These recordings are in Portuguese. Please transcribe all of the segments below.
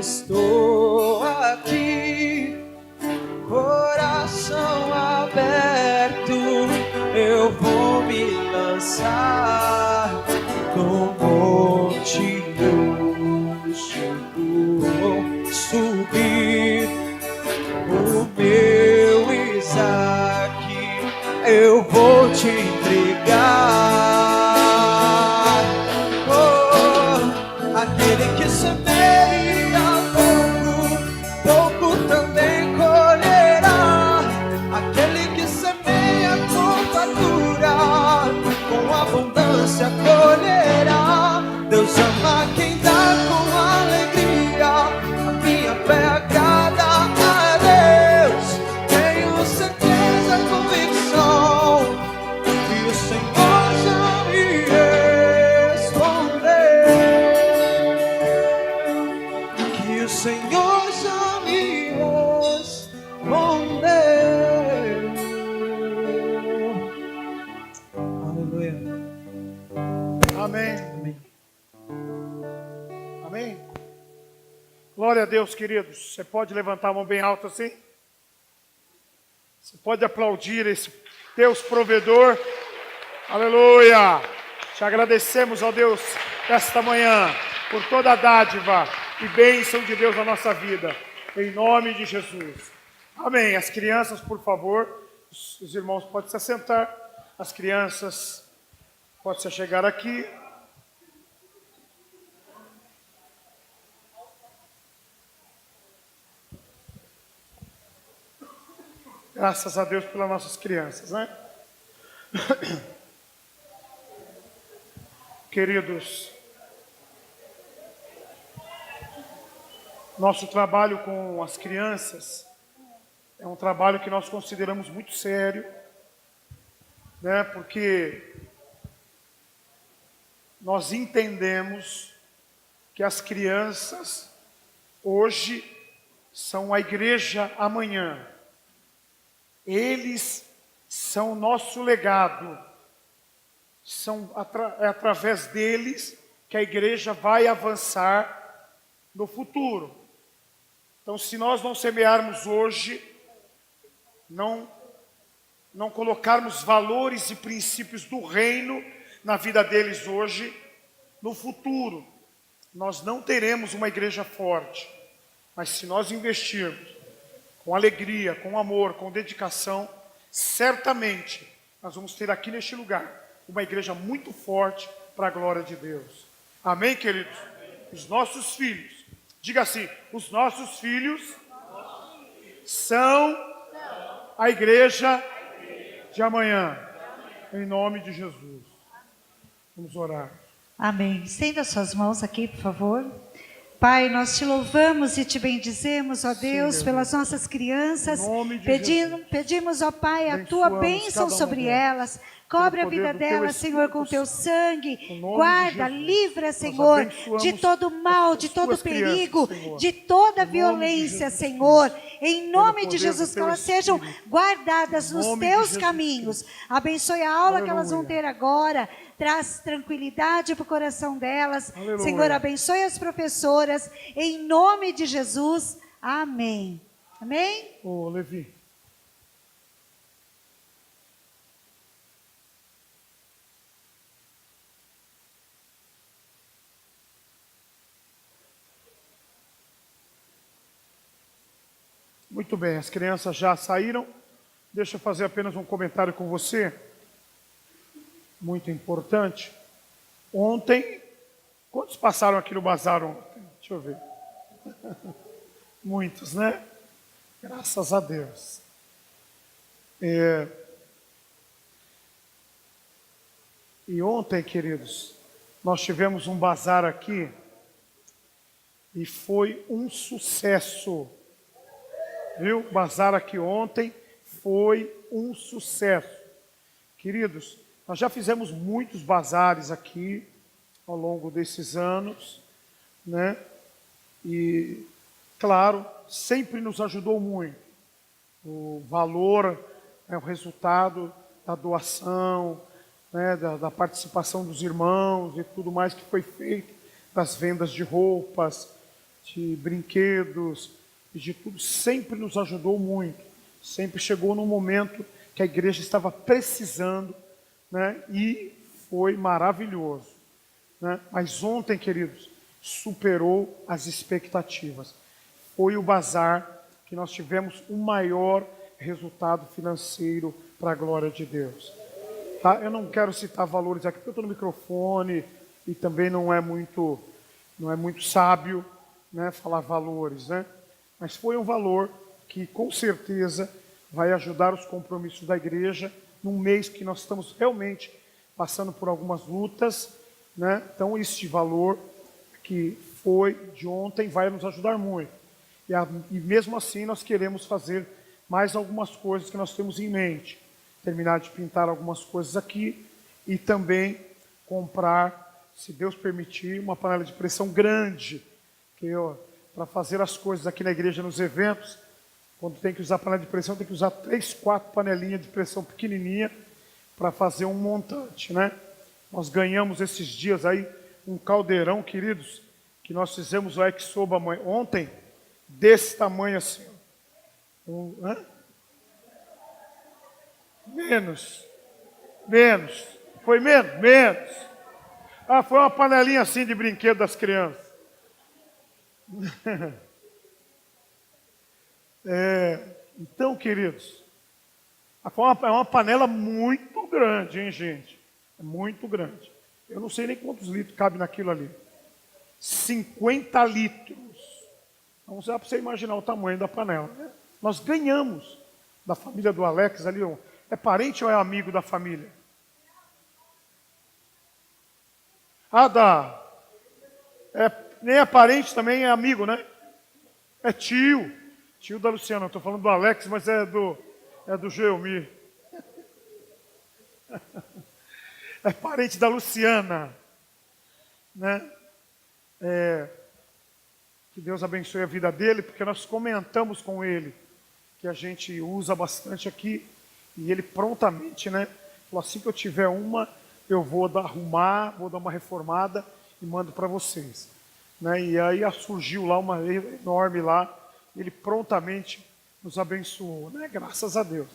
estou aqui, coração aberto, eu vou me lançar no monte vou subir o meu Isaac, eu vou te entregar. Oh, aquele que semeia pouco também colherá. Aquele que semeia com fartura, com abundância colherá. Deus ama quem dá com alegria. A minha fé agrada a Deus. Tenho certeza, convicção que o Senhor já me respondeu. Que o Senhor já me respondeu. Aleluia. Amém. Amém? Glória a Deus, queridos. Você pode levantar a mão bem alta assim? Você pode aplaudir esse Deus provedor. Aleluia! Te agradecemos, ó Deus, esta manhã, por toda a dádiva e bênção de Deus na nossa vida. Em nome de Jesus. Amém. As crianças, por favor, os irmãos podem se assentar. As crianças podem se chegar aqui. Graças a Deus pelas nossas crianças, né? Queridos, nosso trabalho com as crianças é um trabalho que nós consideramos muito sério, né? Porque nós entendemos que as crianças hoje são a igreja amanhã. Eles são o nosso legado. É através deles que a igreja vai avançar no futuro. Então, se nós não semearmos hoje, não colocarmos valores e princípios do reino na vida deles hoje, no futuro, nós não teremos uma igreja forte. Mas se nós investirmos com alegria, com amor, com dedicação, certamente nós vamos ter aqui neste lugar uma igreja muito forte para a glória de Deus. Amém, queridos? Os nossos filhos, diga assim, os nossos filhos são a igreja de amanhã. Em nome de Jesus. Vamos orar. Amém. Estenda suas mãos aqui, por favor. Pai, nós te louvamos e te bendizemos, ó Deus, Sim, pelas nossas crianças. Em nome de Jesus. Pedimos, ó Pai, a tua Abençoamos bênção cada uma sobre delas. elas. Cobre a Pelo poder vida do teu delas, Senhor, com o teu Espírito sangue. Em nome de Guarda, Jesus. livra, Nós Senhor, abençoamos de todo mal, de as todo tuas perigo, crianças, Senhor. de toda Em nome de violência, Jesus Senhor. Cristo. Em nome de poder Jesus, do que teu elas sejam Espírito. guardadas Em nos nome de teus Jesus caminhos. Abençoe a aula que elas vão Aleluia. ter agora. Traz tranquilidade para o coração delas. Aleluia. Senhor, abençoe as professoras. Em nome de Jesus. Amém. Amém? Ô, Levi. Muito bem, as crianças já saíram. Deixa eu fazer apenas um comentário com você. Muito importante. Ontem, quantos passaram aqui no bazar ontem? Deixa eu ver. Muitos, né? Graças a Deus. E ontem, queridos, nós tivemos um bazar aqui e foi um sucesso. Viu? O bazar aqui ontem foi um sucesso. Queridos, nós já fizemos muitos bazares aqui ao longo desses anos, né? E, claro, sempre nos ajudou muito. O valor, o resultado da doação, né, da participação dos irmãos e tudo mais que foi feito, das vendas de roupas, de brinquedos e de tudo, sempre nos ajudou muito. Sempre chegou num momento que a igreja estava precisando, né? E foi maravilhoso, né? Mas ontem, queridos, superou as expectativas. Foi o bazar que nós tivemos o maior resultado financeiro para a glória de Deus. Tá? Eu não quero citar valores aqui, porque eu estou no microfone e também não é muito sábio, né, falar valores, né? Mas foi um valor que com certeza vai ajudar os compromissos da igreja num mês que nós estamos realmente passando por algumas lutas, né? Então este valor que foi de ontem vai nos ajudar muito. E mesmo assim nós queremos fazer mais algumas coisas que nós temos em mente. Terminar de pintar algumas coisas aqui e também comprar, se Deus permitir, uma panela de pressão grande, para fazer as coisas aqui na igreja, nos eventos. Quando tem que usar panela de pressão, tem que usar 3, 4 panelinhas de pressão pequenininha para fazer um montante, né? Nós ganhamos esses dias aí um caldeirão, queridos, que nós fizemos o Exoba ontem, desse tamanho assim. Menos. Foi menos. Ah, foi uma panelinha assim de brinquedo das crianças. Então, queridos, é uma panela muito grande, hein, gente? É muito grande. Eu não sei nem quantos litros cabe naquilo ali. 50 litros. Então, dá para você imaginar o tamanho da panela, né? Nós ganhamos da família do Alex ali. É parente ou é amigo da família? Nem é parente também, é amigo, né? É tio. Tio da Luciana. Estou falando do Alex, mas é do Geomir. É parente da Luciana, né? Que Deus abençoe a vida dele, porque nós comentamos com ele que a gente usa bastante aqui, e ele prontamente, né, falou: assim que eu tiver uma, eu vou arrumar, vou dar uma reformada e mando para vocês, né? E aí surgiu lá uma enorme lá, ele prontamente nos abençoou, né? Graças a Deus.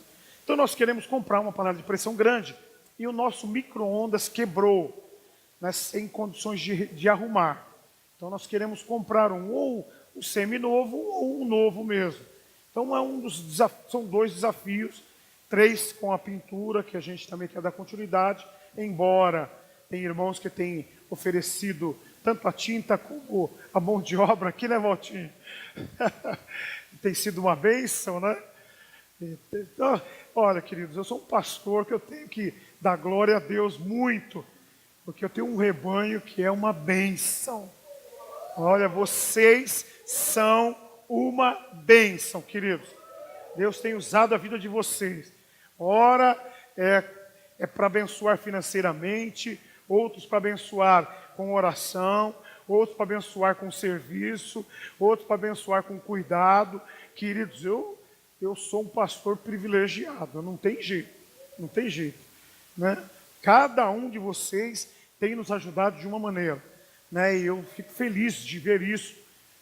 Então nós queremos comprar uma panela de pressão grande, e o nosso micro-ondas quebrou, né, sem condições de arrumar. Então nós queremos comprar ou um semi-novo ou um novo mesmo. Então são 2 desafios, 3 com a pintura, que a gente também quer dar continuidade, embora tem irmãos que têm oferecido tanto a tinta como a mão de obra aqui, né, Valtinho? Tem sido uma bênção, né? Então, olha, queridos, eu sou um pastor que eu tenho que dar glória a Deus muito, porque eu tenho um rebanho que é uma bênção. Olha, vocês são uma bênção, queridos. Deus tem usado a vida de vocês. Ora é para abençoar financeiramente, outros para abençoar com oração, outros para abençoar com serviço, outros para abençoar com cuidado. Queridos, eu sou um pastor privilegiado, não tem jeito, né? Cada um de vocês tem nos ajudado de uma maneira, né? E eu fico feliz de ver isso,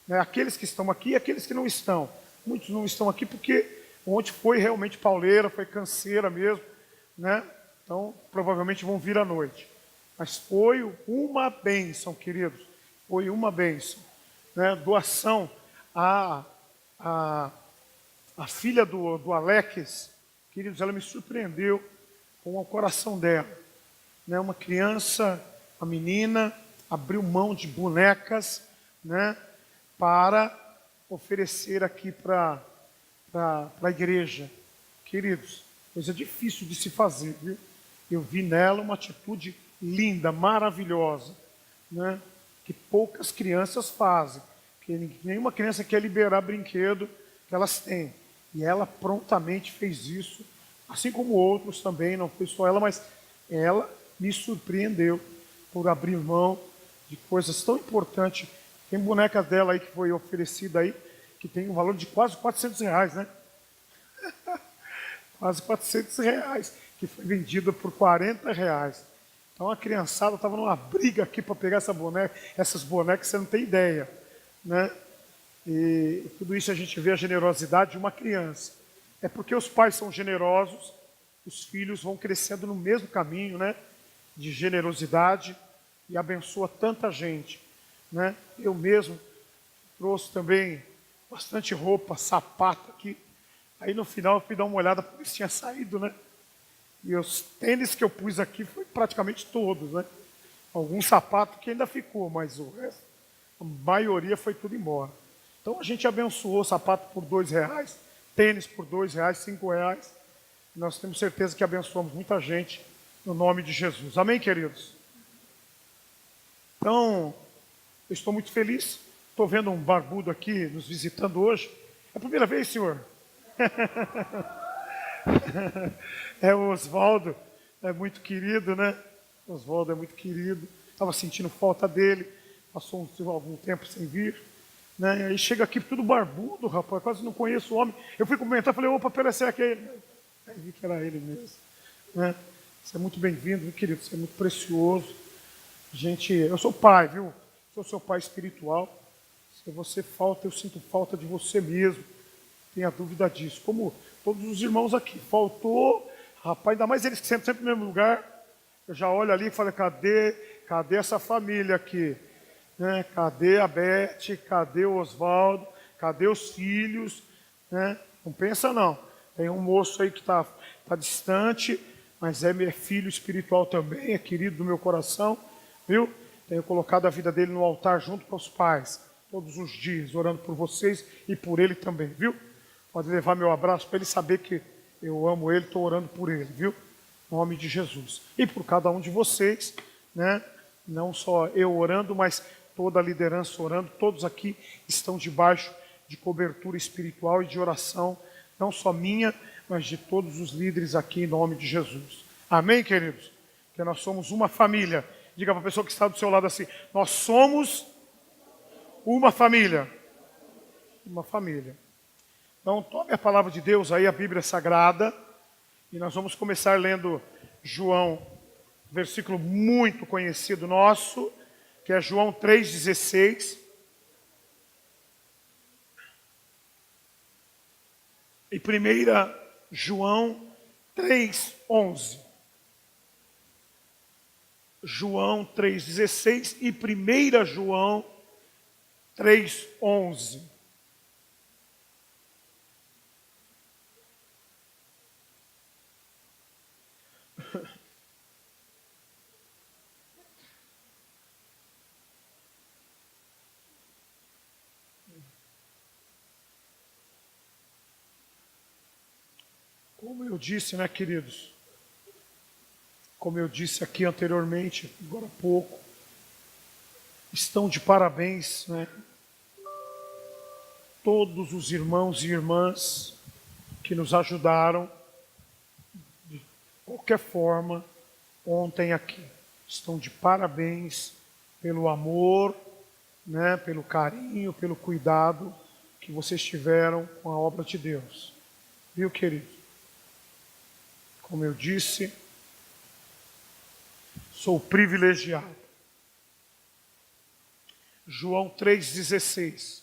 né? Aqueles que estão aqui e aqueles que não estão. Muitos não estão aqui porque ontem foi realmente pauleira, foi canseira mesmo, né? Então provavelmente vão vir à noite. Mas foi uma bênção, queridos. Foi uma bênção, né? Doação a filha do Alex, queridos, ela me surpreendeu com o coração dela, né? Uma criança, a menina, abriu mão de bonecas, né, para oferecer aqui para a igreja. Queridos, coisa difícil de se fazer, viu? Eu vi nela uma atitude linda, maravilhosa, né, que poucas crianças fazem, que nenhuma criança quer liberar brinquedo que elas têm. E ela prontamente fez isso, assim como outros também, não foi só ela, mas ela me surpreendeu por abrir mão de coisas tão importantes. Tem boneca dela aí que foi oferecida aí, que tem um valor de quase R$400, né? Quase R$400, que foi vendida por R$40. Então a criançada estava numa briga aqui para pegar essas bonecas, você não tem ideia, né? E tudo isso a gente vê a generosidade de uma criança. É porque os pais são generosos, os filhos vão crescendo no mesmo caminho, né? De generosidade e abençoa tanta gente, né? Eu mesmo trouxe também bastante roupa, sapato aqui. Aí no final eu fui dar uma olhada para ver se tinha saído, né? E os tênis que eu pus aqui foi praticamente todos, né? Algum sapato que ainda ficou, mas o resto, a maioria foi tudo embora. Então a gente abençoou sapato por R$2, tênis por R$2, R$5. Nós temos certeza que abençoamos muita gente no nome de Jesus. Amém, queridos? Então, eu estou muito feliz. Estou vendo um barbudo aqui nos visitando hoje. É a primeira vez, senhor? É o Oswaldo, é muito querido, né? O Oswaldo é muito querido. Estava sentindo falta dele. Passou algum tempo sem vir. Né? Aí chega aqui tudo barbudo, rapaz. Quase não conheço o homem. Eu fui comentar, falei, opa, pera, será que é ele? Aí vi que era ele mesmo. Né? Você é muito bem-vindo, meu querido. Você é muito precioso. Gente, eu sou pai, viu? Sou seu pai espiritual. Se você falta, eu sinto falta de você mesmo. Tenha dúvida disso. Como todos os irmãos aqui. Faltou, rapaz, ainda mais eles que sentam sempre no mesmo lugar. Eu já olho ali e falo, cadê essa família aqui? Né? Cadê a Beth? Cadê o Oswaldo? Cadê os filhos? Né? Não pensa não. Tem um moço aí que está distante, mas é meu filho espiritual também, é querido do meu coração, viu? Tenho colocado a vida dele no altar junto com os pais, todos os dias, orando por vocês e por ele também, viu? Pode levar meu abraço para ele saber que eu amo ele, estou orando por ele, viu? Em nome de Jesus. E por cada um de vocês, né? Não só eu orando, mas toda a liderança orando, todos aqui estão debaixo de cobertura espiritual e de oração, não só minha, mas de todos os líderes aqui em nome de Jesus. Amém, queridos? Que nós somos uma família. Diga para a pessoa que está do seu lado assim, nós somos uma família. Uma família. Então tome a palavra de Deus aí, a Bíblia Sagrada, e nós vamos começar lendo João, versículo muito conhecido nosso, que é João 3,16. E 1 João 3,11. João 3,16 e 1 João 3,11. Como eu disse, né, queridos? Como eu disse aqui anteriormente, agora há pouco, estão de parabéns, né? Todos os irmãos e irmãs que nos ajudaram, de qualquer forma, ontem aqui. Estão de parabéns pelo amor, né, pelo carinho, pelo cuidado que vocês tiveram com a obra de Deus. Viu, querido? Como eu disse, sou privilegiado. João 3,16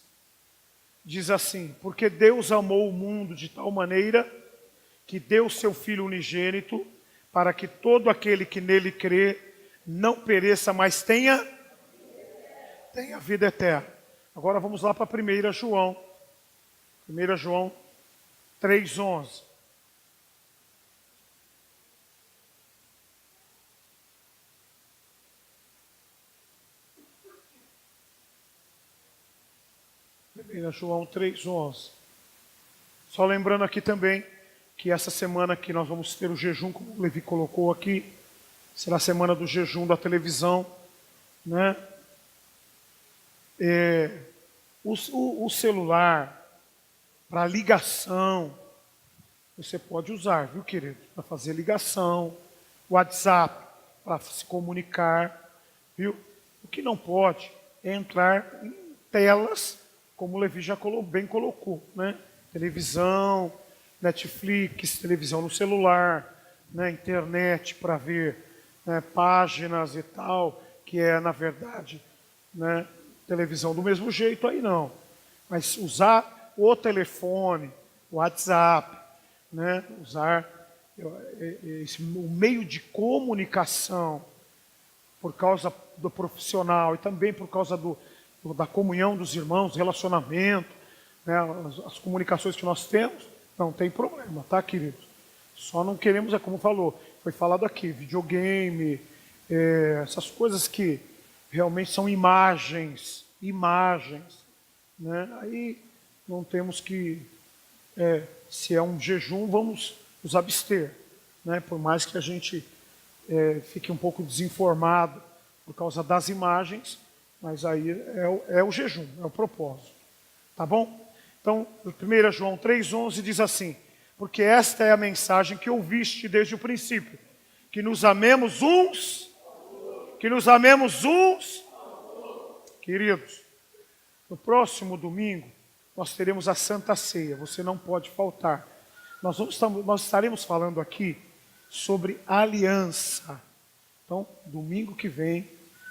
diz assim: porque Deus amou o mundo de tal maneira que deu seu Filho unigênito, para que todo aquele que nele crê não pereça, mas tenha vida eterna. Agora vamos lá para 1 João. 1 João 3,11. João 3,11. Só lembrando aqui também que essa semana que nós vamos ter o jejum, como o Levi colocou aqui, será a semana do jejum da televisão, né? O celular para ligação você pode usar, viu, querido? Para fazer ligação, WhatsApp para se comunicar, viu? O que não pode é entrar em telas, como o Levi já bem colocou, né? Televisão, Netflix, televisão no celular, né? Internet para ver, né, páginas e tal, que é, na verdade, né, televisão do mesmo jeito, aí não. mas usar o telefone, o WhatsApp, né? Usar o meio de comunicação por causa do profissional e também por causa da comunhão dos irmãos, relacionamento, né? As comunicações que nós temos, não tem problema, tá, queridos? Só não queremos, como falou, foi falado aqui, videogame, essas coisas que realmente são imagens, né? Aí não temos que, se é um jejum, vamos nos abster, né? Por mais que a gente fique um pouco desinformado por causa das imagens, mas aí é o jejum, é o propósito, tá bom? Então, 1 João 3,11 diz assim: porque esta é a mensagem que ouviste desde o princípio, que nos amemos uns. Queridos, no próximo domingo, nós teremos a Santa Ceia, você não pode faltar. Nós estaremos falando aqui sobre aliança. Então, domingo que vem,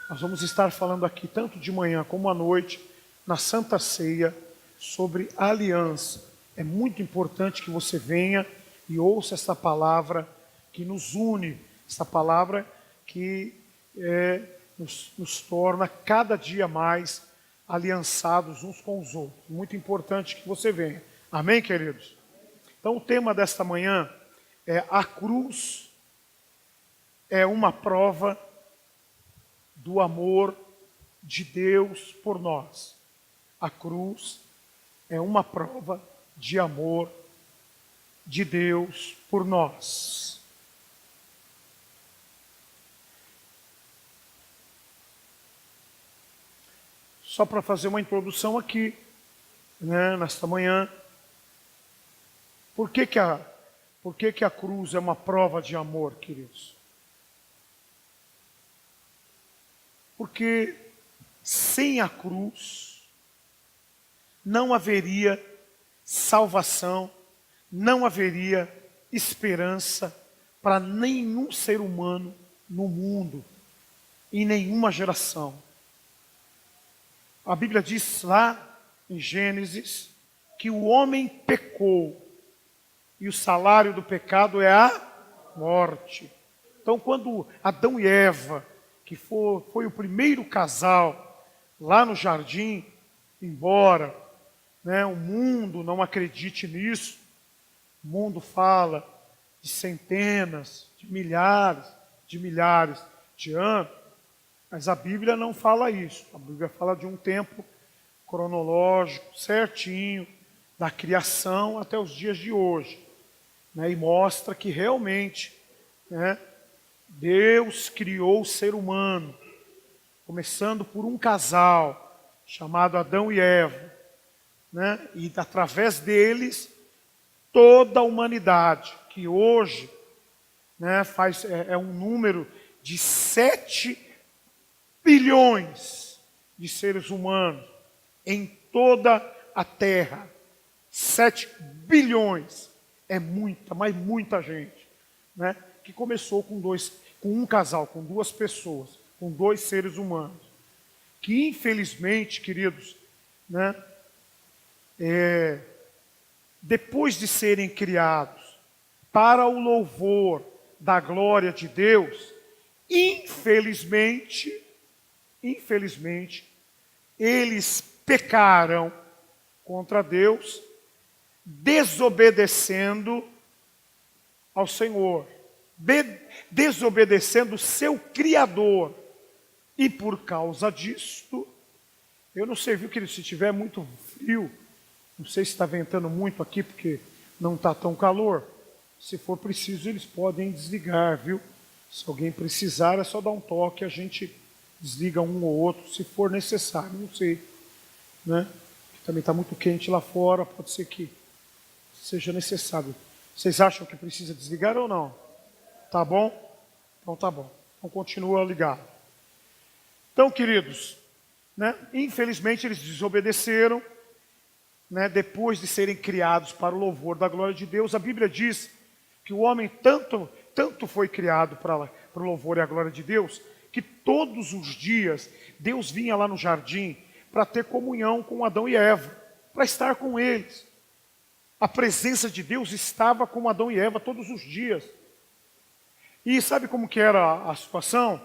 nós vamos estar falando aqui, tanto de manhã como à noite, na Santa Ceia, sobre aliança. É muito importante que você venha e ouça esta palavra que nos une, esta palavra que nos torna cada dia mais aliançados uns com os outros. Muito importante que você venha. Amém, queridos? Então, o tema desta manhã é: a cruz é uma prova do amor de Deus por nós. A cruz é uma prova de amor de Deus por nós. Só para fazer uma introdução aqui, né, nesta manhã. Por que que a cruz é uma prova de amor, queridos? Porque sem a cruz não haveria salvação, não haveria esperança para nenhum ser humano no mundo, em nenhuma geração. A Bíblia diz lá em Gênesis que o homem pecou e o salário do pecado é a morte. Então, quando Adão e Eva, que foi o primeiro casal lá no jardim, embora, né, o mundo não acredite nisso, o mundo fala de centenas, de milhares de anos, mas a Bíblia não fala isso. A Bíblia fala de um tempo cronológico, certinho, da criação até os dias de hoje, né, e mostra que realmente, né, Deus criou o ser humano, começando por um casal chamado Adão e Eva, né, e através deles toda a humanidade, que hoje, né, é um número de 7 bilhões de seres humanos em toda a Terra. 7 bilhões é muita, mas muita gente, né? Que começou com um casal, com 2 pessoas, com 2 seres humanos, que infelizmente, queridos, né, depois de serem criados para o louvor da glória de Deus, infelizmente, eles pecaram contra Deus, desobedecendo ao Senhor, desobedecendo o seu Criador. E por causa disso, eu não sei, viu, querido, se tiver muito frio, não sei se está ventando muito aqui, porque não está tão calor. Se for preciso, eles podem desligar, viu? Se alguém precisar, é só dar um toque, a gente desliga um ou outro, se for necessário, não sei, né? Também está muito quente lá fora, pode ser que seja necessário. Vocês acham que precisa desligar ou não? Tá bom? Então tá bom. Então continua ligado. Então, queridos, né, infelizmente eles desobedeceram, né, depois de serem criados para o louvor da glória de Deus. A Bíblia diz que o homem tanto foi criado para o louvor e a glória de Deus, que todos os dias Deus vinha lá no jardim para ter comunhão com Adão e Eva. para estar com eles. A presença de Deus estava com Adão e Eva todos os dias. E sabe como que era a situação?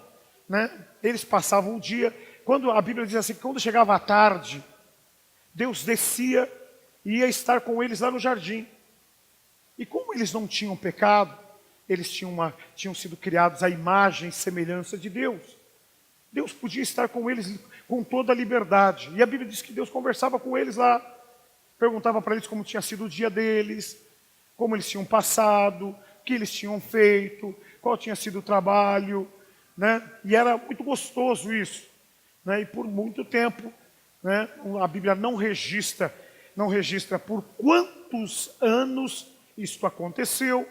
Né? Eles passavam o dia, quando a Bíblia diz assim, quando chegava a tarde, Deus descia e ia estar com eles lá no jardim. E como eles não tinham pecado, eles tinham sido criados à imagem e semelhança de Deus. Deus podia estar com eles com toda a liberdade. E a Bíblia diz que Deus conversava com eles lá, perguntava para eles como tinha sido o dia deles, como eles tinham passado, o que eles tinham feito, qual tinha sido o trabalho, né? E era muito gostoso isso, né? E por muito tempo, né, a Bíblia não registra por quantos anos isto aconteceu,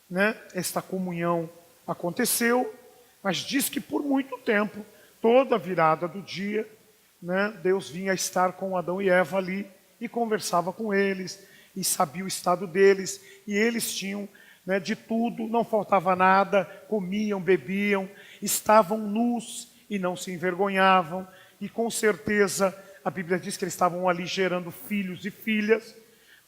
né? Esta comunhão aconteceu, mas diz que por muito tempo, toda a virada do dia, né, Deus vinha estar com Adão e Eva ali e conversava com eles e sabia o estado deles, e eles tinham, né, de tudo, não faltava nada, comiam, bebiam, estavam nus e não se envergonhavam, e com certeza a Bíblia diz que eles estavam ali gerando filhos e filhas,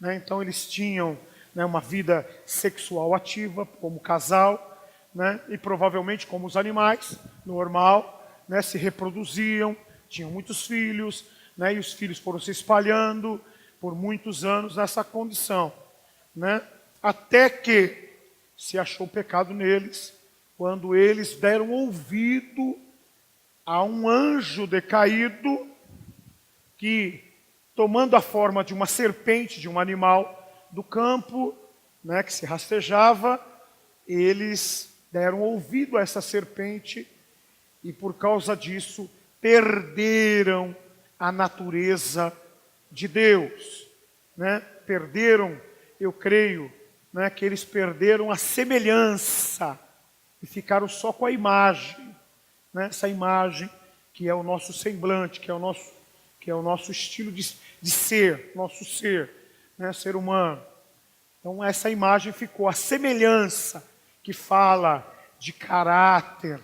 né? Então eles tinham, né, uma vida sexual ativa como casal, né? E provavelmente como os animais, normal, né? Se reproduziam, tinham muitos filhos, né? E os filhos foram se espalhando por muitos anos nessa condição, né? Até que se achou pecado neles, quando eles deram ouvido a um anjo decaído que, tomando a forma de uma serpente, de um animal do campo, né, que se rastejava, eles deram ouvido a essa serpente e por causa disso perderam a natureza de Deus, né? Perderam, eu creio, né, que eles perderam a semelhança e ficaram só com a imagem, né? Essa imagem que é o nosso semblante, que é o nosso estilo de ser, nosso ser, né, ser humano. Então essa imagem ficou, a semelhança que fala de caráter,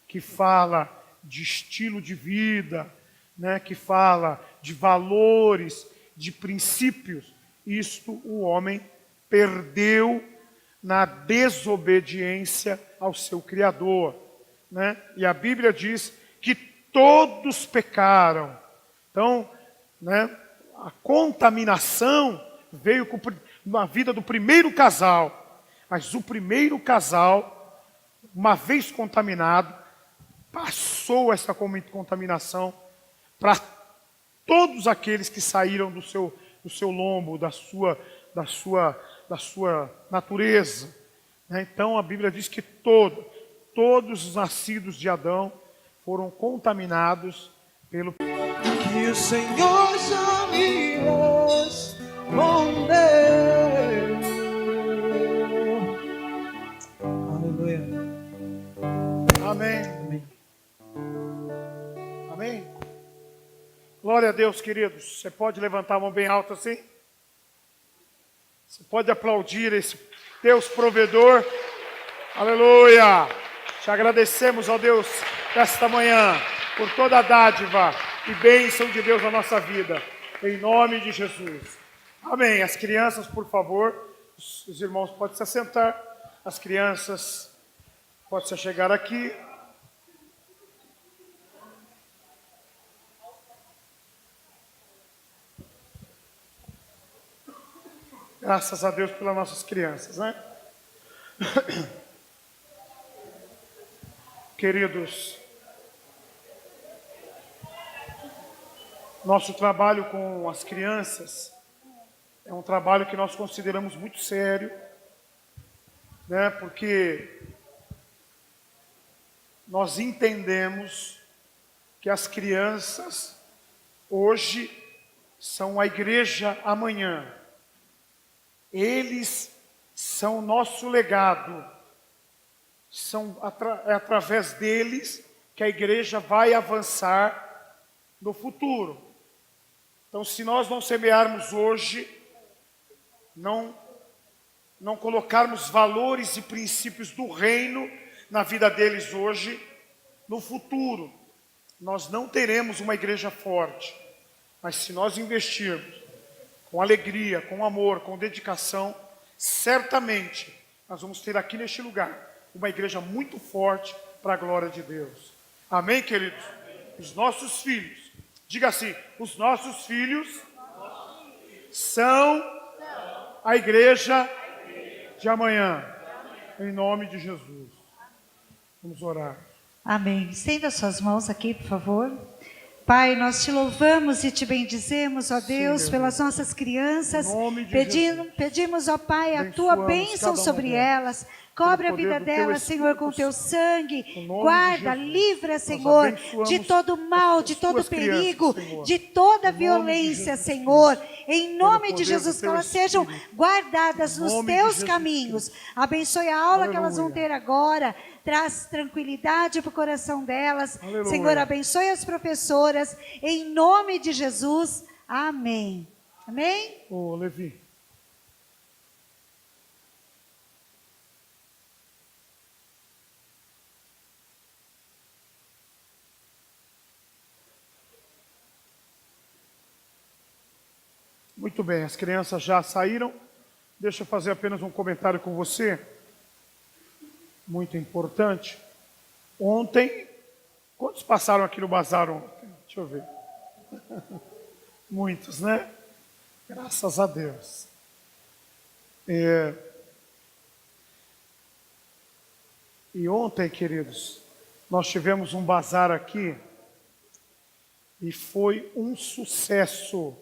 que fala de estilo de vida, né, que fala de valores, de princípios, isto o homem perdeu na desobediência ao seu Criador, né? E a Bíblia diz que todos pecaram. Então, né, a contaminação veio na vida do primeiro casal, mas o primeiro casal, uma vez contaminado, passou essa contaminação para todos aqueles que saíram do seu lombo, da sua natureza, né? Então a Bíblia diz que todos os nascidos de Adão foram contaminados pelo. Que o Senhor já me respondeu. Aleluia. Amém. Amém. Amém. Glória a Deus, queridos. Você pode levantar a mão bem alta assim? Você pode aplaudir esse Deus provedor. Aleluia. Te agradecemos, ó Deus, esta manhã, por toda a dádiva e bênção de Deus na nossa vida. Em nome de Jesus. Amém. As crianças, por favor, os irmãos podem se assentar. As crianças podem se chegar aqui. Graças a Deus pelas nossas crianças, né? Queridos, nosso trabalho com as crianças é um trabalho que nós consideramos muito sério, né? Porque nós entendemos que as crianças hoje são a igreja amanhã. Eles são o nosso legado. É através deles que a igreja vai avançar no futuro. Então, se nós não semearmos hoje, não colocarmos valores e princípios do reino na vida deles hoje, no futuro, nós não teremos uma igreja forte. Mas se nós investirmos com alegria, com amor, com dedicação, certamente nós vamos ter aqui neste lugar uma igreja muito forte para a glória de Deus. Amém, queridos? Os nossos filhos, diga assim, os nossos filhos são a igreja de amanhã, em nome de Jesus. Vamos orar. Amém. Estenda suas mãos aqui, por favor. Pai, nós te louvamos e te bendizemos, ó Deus, Sim, pelas nossas crianças. Em nome de Jesus. Pedimos, ó Pai, a tua Abençoamos bênção cada uma sobre delas. elas. Cobre a Pelo vida poder do teu delas, Senhor, com Espírito teu sangue. Em nome de Guarda, Jesus. livra, Nós Senhor, abençoamos de todo mal, as de todo tuas perigo, crianças, Senhor. de toda Em nome de violência, Jesus Senhor. Cristo. Em nome de poder Jesus, do que teu elas sejam Espírito. guardadas Em nos nome de teus Jesus caminhos. Abençoe a aula que elas vão Aleluia. ter agora. Traz tranquilidade para o coração delas. Aleluia. Senhor, abençoe as professoras. Em nome de Jesus. Amém. Amém? Ô, Levi. Muito bem, as crianças já saíram. Deixa eu fazer apenas um comentário com você. Muito importante. Ontem, quantos passaram aqui no bazar ontem? Deixa eu ver. Muitos, né? Graças a Deus. E ontem, queridos, nós tivemos um bazar aqui e foi um sucesso.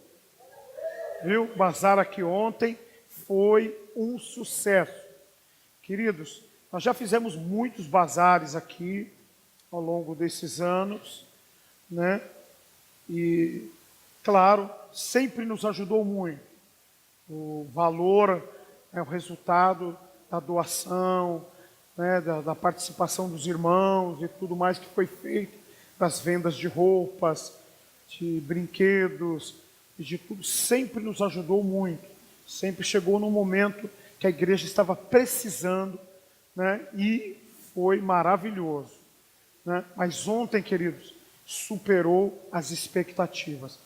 Viu? O bazar aqui ontem foi um sucesso. Queridos, nós já fizemos muitos bazares aqui ao longo desses anos, né? E, claro, sempre nos ajudou muito. O valor, o resultado da doação, né, da participação dos irmãos e tudo mais que foi feito, das vendas de roupas, de brinquedos e de tudo, sempre nos ajudou muito. Sempre chegou num momento que a igreja estava precisando, né, e foi maravilhoso, né? Mas ontem, queridos, superou as expectativas.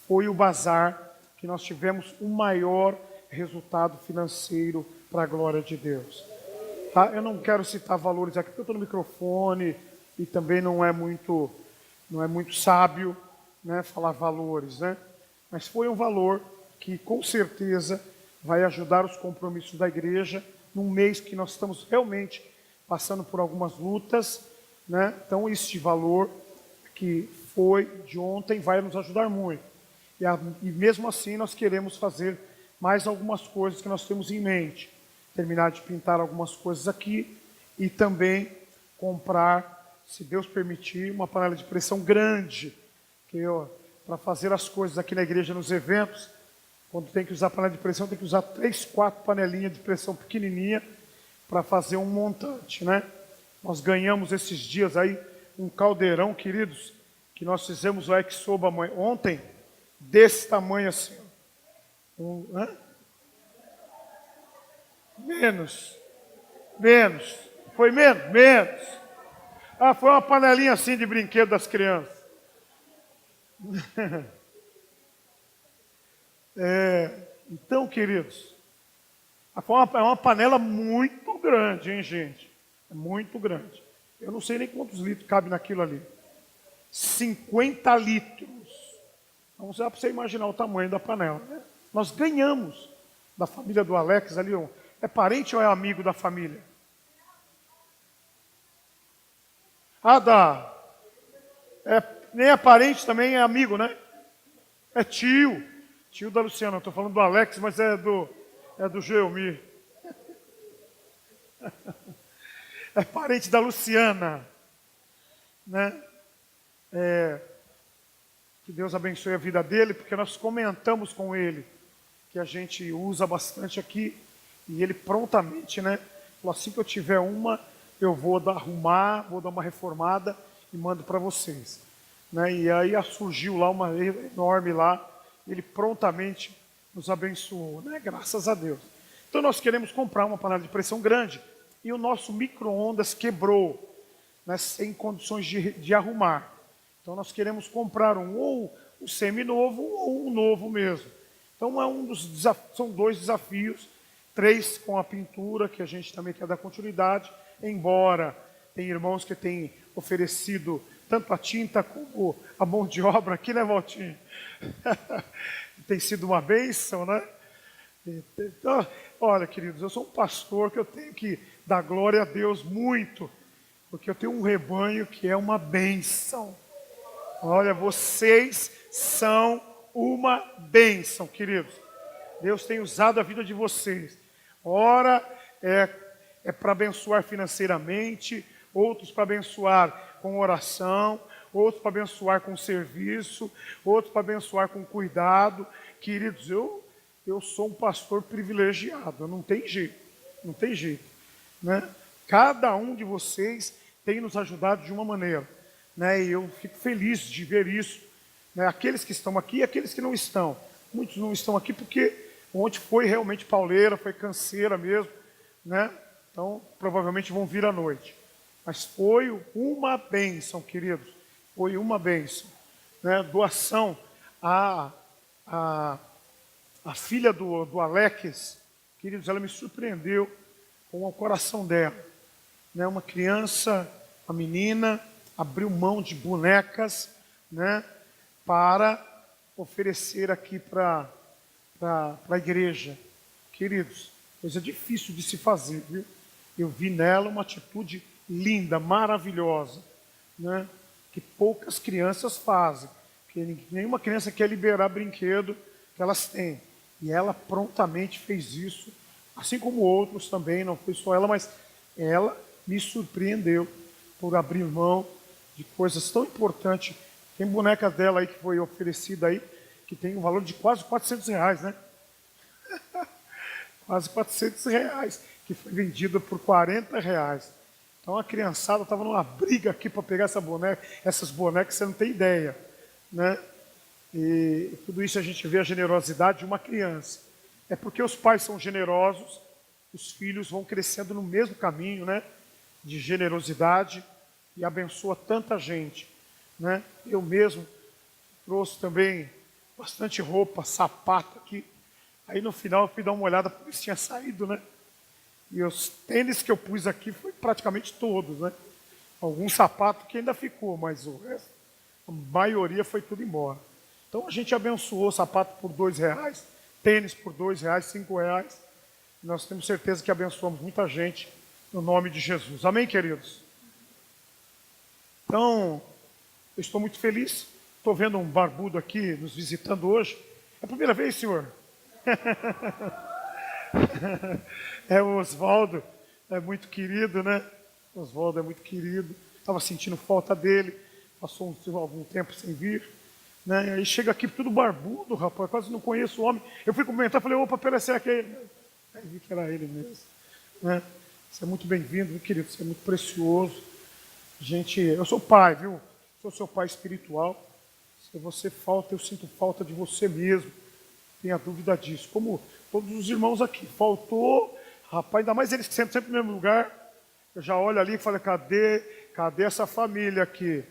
Foi o bazar que nós tivemos o maior resultado financeiro para a glória de Deus. Tá? Eu não quero citar valores aqui, porque eu estou no microfone e também não é muito sábio, né, falar valores, né? Mas foi um valor que com certeza vai ajudar os compromissos da igreja num mês que nós estamos realmente passando por algumas lutas, né? Então este valor que foi de ontem vai nos ajudar muito. E mesmo assim nós queremos fazer mais algumas coisas que nós temos em mente. Terminar de pintar algumas coisas aqui e também comprar, se Deus permitir, uma panela de pressão grande, para fazer as coisas aqui na igreja, nos eventos. Quando tem que usar panela de pressão, tem que usar 3, 4 panelinhas de pressão pequenininha para fazer um montante, né? Nós ganhamos esses dias aí um caldeirão, queridos, que nós fizemos o yakisoba ontem, desse tamanho assim. Menos. Foi menos? Menos. Ah, foi uma panelinha assim de brinquedo das crianças. Então, queridos, é uma panela muito grande, hein, gente? É muito grande. Eu não sei nem quantos litros cabe naquilo ali. 50 litros. Então, dá para você imaginar o tamanho da panela, né? Nós ganhamos da família do Alex ali. É parente ou é amigo da família? Nem é parente, também é amigo, né? É tio. Tio da Luciana. Eu estou falando do Alex, mas é do Geomir. É parente da Luciana, né? Que Deus abençoe a vida dele, porque nós comentamos com ele que a gente usa bastante aqui, e ele prontamente, né, falou: assim que eu tiver uma, eu vou arrumar, vou dar uma reformada e mando para vocês, né? E aí surgiu lá uma enorme lá, ele prontamente nos abençoou, né? Graças a Deus. Então nós queremos comprar uma panela de pressão grande, e o nosso micro-ondas quebrou, né, sem condições de arrumar. Então nós queremos comprar ou um seminovo ou um novo mesmo. Então são 2 desafios, 3 com a pintura, que a gente também quer dar continuidade, embora tem irmãos que têm oferecido tanto a tinta como a mão de obra aqui, né, Valtinho? Tem sido uma bênção, né? Então, olha, queridos, eu sou um pastor que eu tenho que dar glória a Deus muito, porque eu tenho um rebanho que é uma bênção. Olha, vocês são uma bênção, queridos. Deus tem usado a vida de vocês. Ora é para abençoar financeiramente, outros para abençoar com oração, outros para abençoar com serviço, outros para abençoar com cuidado. Queridos, eu sou um pastor privilegiado, não tem jeito, não tem jeito, né? Cada um de vocês tem nos ajudado de uma maneira, né? E eu fico feliz de ver isso, né? Aqueles que estão aqui e aqueles que não estão. Muitos não estão aqui porque ontem foi realmente pauleira, foi canseira mesmo, né? Então, provavelmente vão vir à noite. Mas foi uma bênção, queridos. Foi uma bênção, né? Doação a filha do Alex, queridos, ela me surpreendeu com o coração dela, né? Uma criança, uma menina, abriu mão de bonecas, né? Para oferecer aqui para a igreja. Queridos, coisa difícil de se fazer, viu? Eu vi nela uma atitude linda, maravilhosa, né? Que poucas crianças fazem, porque nenhuma criança quer liberar brinquedo que elas têm. E ela prontamente fez isso, assim como outros também, não foi só ela, mas ela me surpreendeu por abrir mão de coisas tão importantes. Tem boneca dela aí que foi oferecida aí, que tem um valor de quase R$400, né? Quase R$400, que foi vendida por R$40. Então a criançada estava numa briga aqui para pegar essas bonecas, você não tem ideia, né? E tudo isso a gente vê a generosidade de uma criança. É porque os pais são generosos, os filhos vão crescendo no mesmo caminho, né? De generosidade e abençoa tanta gente, né? Eu mesmo trouxe também bastante roupa, sapato aqui. Aí no final eu fui dar uma olhada para ver se tinha saído, né? E os tênis que eu pus aqui foi praticamente todos, né? Algum sapato que ainda ficou, mas o resto, a maioria foi tudo embora. Então a gente abençoou sapato por R$2, tênis por R$2, R$5. Nós temos certeza que abençoamos muita gente no nome de Jesus. Amém, queridos? Então, eu estou muito feliz. Estou vendo um barbudo aqui nos visitando hoje. É a primeira vez, senhor? É o Oswaldo, é muito querido, né? O Oswaldo é muito querido. Estava sentindo falta dele. Passou algum tempo sem vir. Né? Aí chega aqui tudo barbudo, rapaz, quase não conheço o homem. Eu fui comentar, falei, opa, pera, será que é ele? Aí vi que era ele mesmo. Né? Você é muito bem-vindo, meu querido, você é muito precioso. Gente, eu sou pai, viu? Sou seu pai espiritual. Se você falta, eu sinto falta de você mesmo. Tenha dúvida disso. Como todos os irmãos aqui. Faltou, rapaz, ainda mais eles que sentam sempre no mesmo lugar. Eu já olho ali e falo, cadê essa família aqui?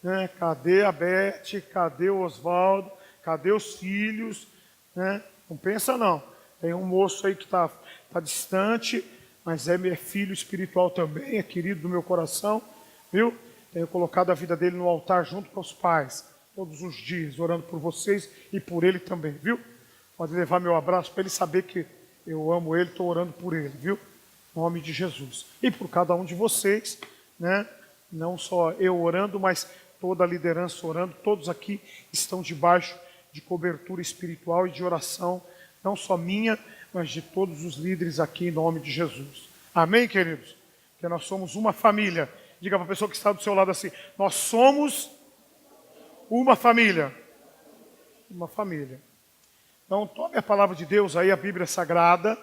Né? Cadê a Beth? Cadê o Oswaldo? Cadê os filhos? Né? Não pensa não. Tem um moço aí que está distante, mas é meu filho espiritual também, é querido do meu coração, viu? Tenho colocado a vida dele no altar junto com os pais, todos os dias, orando por vocês e por ele também, viu? Pode levar meu abraço para ele saber que eu amo ele, estou orando por ele, viu? Em nome de Jesus. E por cada um de vocês, né? Não só eu orando, mas toda a liderança orando, todos aqui estão debaixo de cobertura espiritual e de oração, não só minha, mas de todos os líderes aqui em nome de Jesus. Amém, queridos? Que nós somos uma família. Diga para a pessoa que está do seu lado assim, nós somos uma família. Uma família. Então tome a palavra de Deus aí, a Bíblia Sagrada,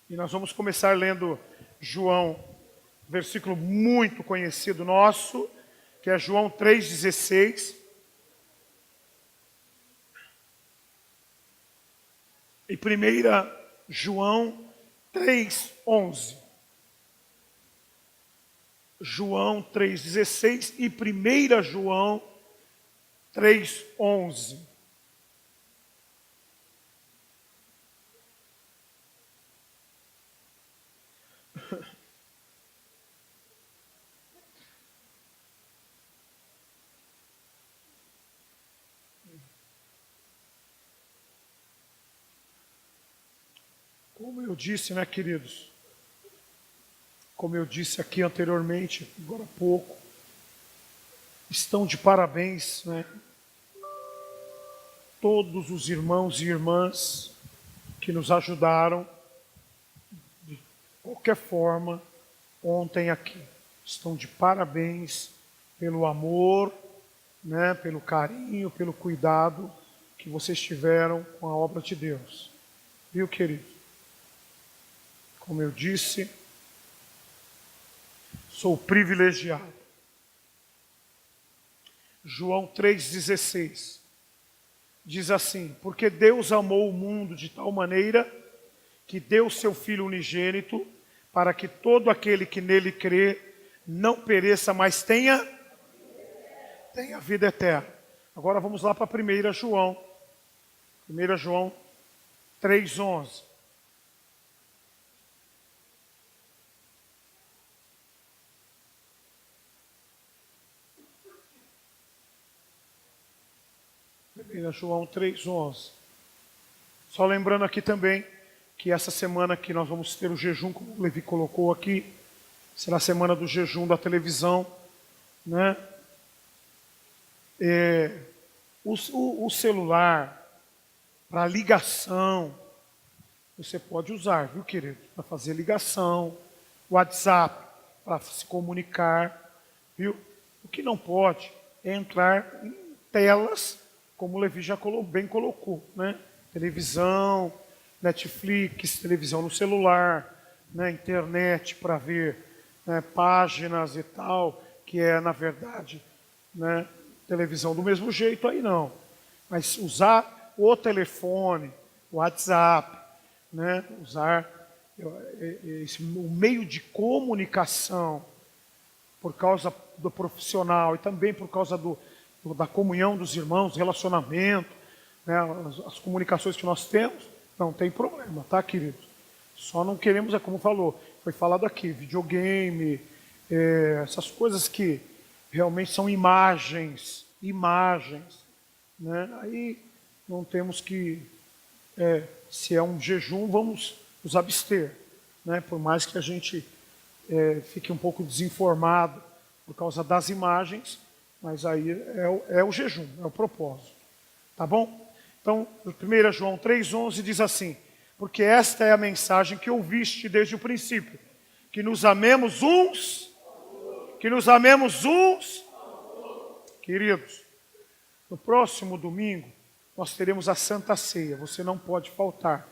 e nós vamos começar lendo João, versículo muito conhecido nosso, que é João 3,16. E 1 João 3,11. João 3,16 e 1 João 3,11. Como eu disse, né, queridos? Como eu disse aqui anteriormente, agora há pouco, estão de parabéns, né? Todos os irmãos e irmãs que nos ajudaram de qualquer forma ontem aqui. Estão de parabéns pelo amor, né, pelo carinho, pelo cuidado que vocês tiveram com a obra de Deus. Viu, querido? Como eu disse, sou privilegiado. João 3,16 diz assim: porque Deus amou o mundo de tal maneira que deu seu Filho unigênito, para que todo aquele que nele crê não pereça, mas tenha vida eterna. Agora vamos lá para 1 João. 1 João 3,11. João 3,11. Só lembrando aqui também que essa semana que nós vamos ter o jejum, como o Levi colocou aqui, será a semana do jejum da televisão, né? O celular para ligação você pode usar, viu, querido? Para fazer ligação, WhatsApp para se comunicar, viu? O que não pode é entrar em telas, como o Levi já bem colocou, né? Televisão, Netflix, televisão no celular, né? Internet para ver, né, páginas e tal, que é, na verdade, né, televisão do mesmo jeito, aí não. Mas usar o telefone, o WhatsApp, né, usar o meio de comunicação por causa do profissional e também por causa da comunhão dos irmãos, relacionamento, né, as comunicações que nós temos, não tem problema, tá, queridos? Só não queremos, é como falou, foi falado aqui, videogame, essas coisas que realmente são imagens, né? Aí não temos que, se é um jejum, vamos nos abster, né? Por mais que a gente fique um pouco desinformado por causa das imagens, mas aí é o jejum, é o propósito. Tá bom? Então, 1 João 3,11 diz assim: porque esta é a mensagem que ouviste desde o princípio, que nos amemos uns. Queridos, no próximo domingo, nós teremos a Santa Ceia, você não pode faltar.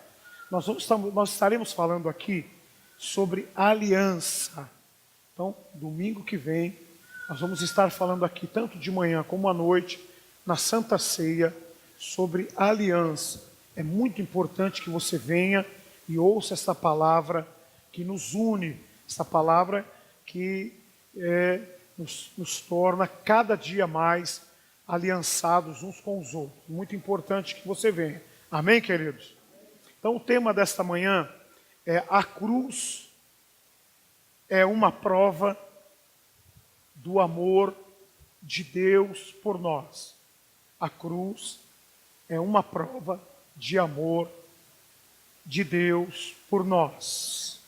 Nós estaremos falando aqui sobre aliança. Então, domingo que vem, nós vamos estar falando aqui, tanto de manhã como à noite, na Santa Ceia, sobre aliança. É muito importante que você venha e ouça essa palavra que nos une, essa palavra que nos torna cada dia mais aliançados uns com os outros. Muito importante que você venha. Amém, queridos? Então, o tema desta manhã é: a cruz é uma prova do amor de Deus por nós. A cruz é uma prova de amor de Deus por nós.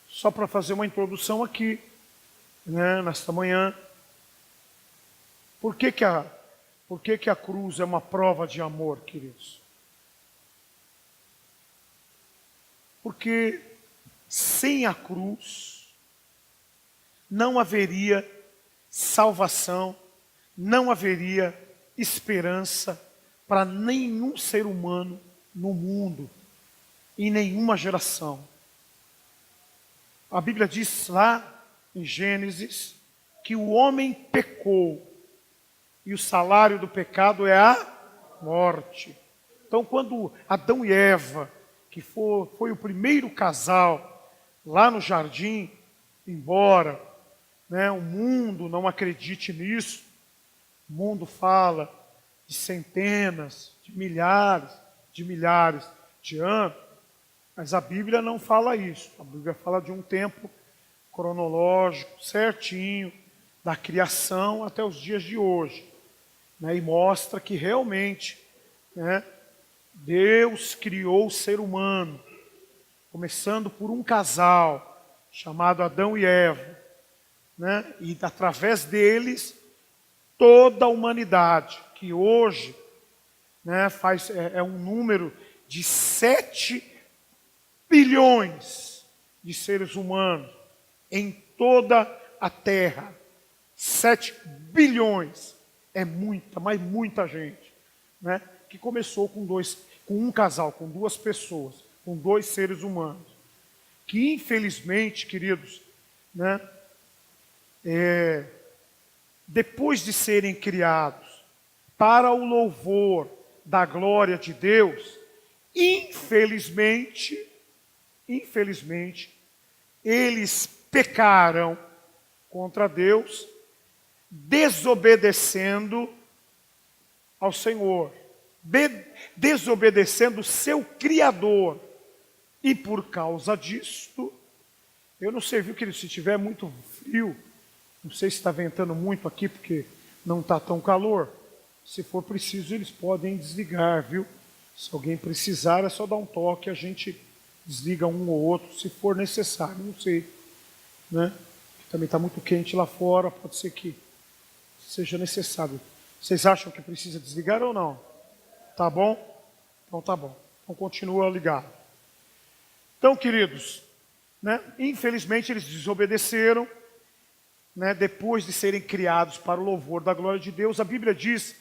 Só para fazer uma introdução aqui, né, nesta manhã, por que a cruz é uma prova de amor, queridos? Porque sem a cruz não haveria salvação, não haveria esperança para nenhum ser humano no mundo, em nenhuma geração. A Bíblia diz lá em Gênesis que o homem pecou e o salário do pecado é a morte. Então, quando Adão e Eva, que foi o primeiro casal lá no jardim, embora, né, o mundo não acredite nisso, o mundo fala de centenas, de milhares de anos, mas a Bíblia não fala isso. A Bíblia fala de um tempo cronológico, certinho, da criação até os dias de hoje, né? E mostra que realmente, né, Deus criou o ser humano, começando por um casal chamado Adão e Eva, né? E através deles toda a humanidade, que hoje, né, é um número de 7 bilhões de seres humanos em toda a Terra. 7 bilhões é muita, mas muita gente, né? Que começou com um casal, com 2 pessoas, com 2 seres humanos, que infelizmente, queridos, né, depois de serem criados para o louvor da glória de Deus, infelizmente, eles pecaram contra Deus, desobedecendo ao Senhor, desobedecendo o seu Criador. E por causa disso, eu não sei, viu, querido, se tiver muito frio, não sei se está ventando muito aqui, porque não está tão calor. Se for preciso, eles podem desligar, viu? Se alguém precisar, é só dar um toque, a gente desliga um ou outro, se for necessário, não sei, né? Também está muito quente lá fora, pode ser que seja necessário. Vocês acham que precisa desligar ou não? Tá bom? Então tá bom. Então continua ligado. Então, queridos, né, infelizmente eles desobedeceram, né, depois de serem criados para o louvor da glória de Deus. A Bíblia diz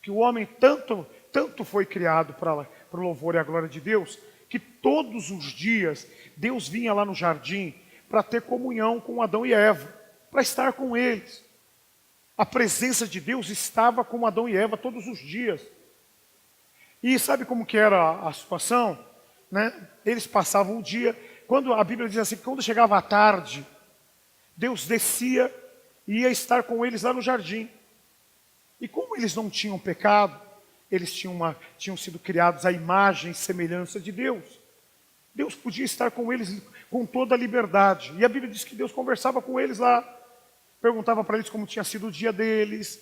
que o homem tanto foi criado para o louvor e a glória de Deus, que todos os dias Deus vinha lá no jardim para ter comunhão com Adão e Eva, para estar com eles. A presença de Deus estava com Adão e Eva todos os dias. E sabe como que era a situação? Né? Eles passavam o dia, quando a Bíblia diz assim, que quando chegava a tarde, Deus descia e ia estar com eles lá no jardim. E como eles não tinham pecado, eles tinham sido criados à imagem e semelhança de Deus. Deus podia estar com eles com toda a liberdade. E a Bíblia diz que Deus conversava com eles lá, perguntava para eles como tinha sido o dia deles,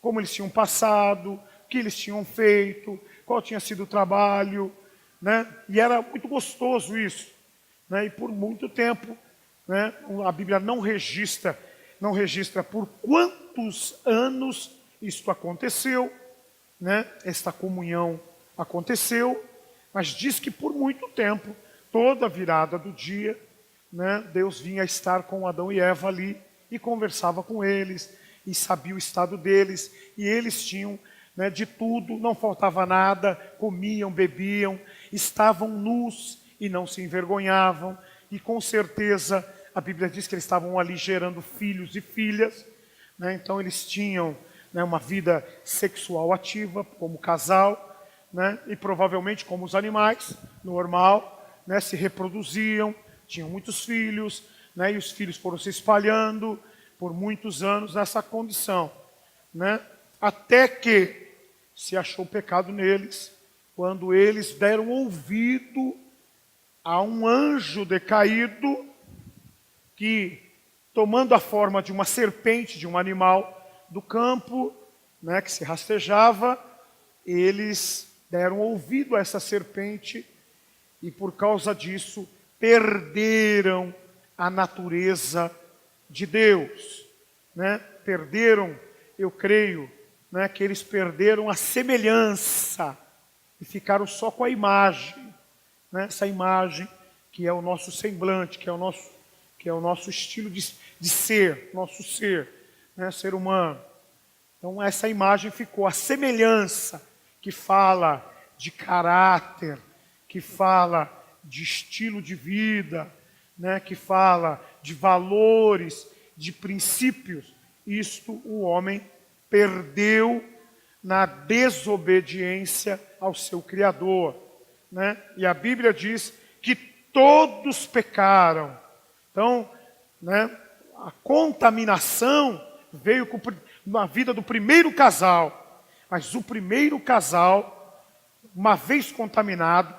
como eles tinham passado, o que eles tinham feito, qual tinha sido o trabalho, né? E era muito gostoso isso, né? E por muito tempo, né, a Bíblia não registra por quantos anos isto aconteceu, né? Esta comunhão aconteceu, mas diz que por muito tempo, toda a virada do dia, né, Deus vinha estar com Adão e Eva ali e conversava com eles e sabia o estado deles, e eles tinham, né, de tudo, não faltava nada, comiam, bebiam, estavam nus e não se envergonhavam, e com certeza a Bíblia diz que eles estavam ali gerando filhos e filhas, né? Então eles tinham, né, uma vida sexual ativa como casal, né? E provavelmente como os animais, normal, né, se reproduziam, tinham muitos filhos, né, e os filhos foram se espalhando por muitos anos nessa condição, né? Até que se achou pecado neles, quando eles deram ouvido a um anjo decaído que, tomando a forma de uma serpente, de um animal do campo, né, que se rastejava, eles deram ouvido a essa serpente e por causa disso perderam a natureza de Deus, né? Perderam, eu creio, né, que eles perderam a semelhança e ficaram só com a imagem, né? Essa imagem que é o nosso semblante, que é o nosso estilo de ser, nosso ser, né, ser humano. Então essa imagem ficou, a semelhança que fala de caráter, que fala de estilo de vida, né, que fala de valores, de princípios, isto o homem perdeu na desobediência ao seu Criador, né? E a Bíblia diz que todos pecaram. Então, né, a contaminação veio na vida do primeiro casal. Mas o primeiro casal, uma vez contaminado,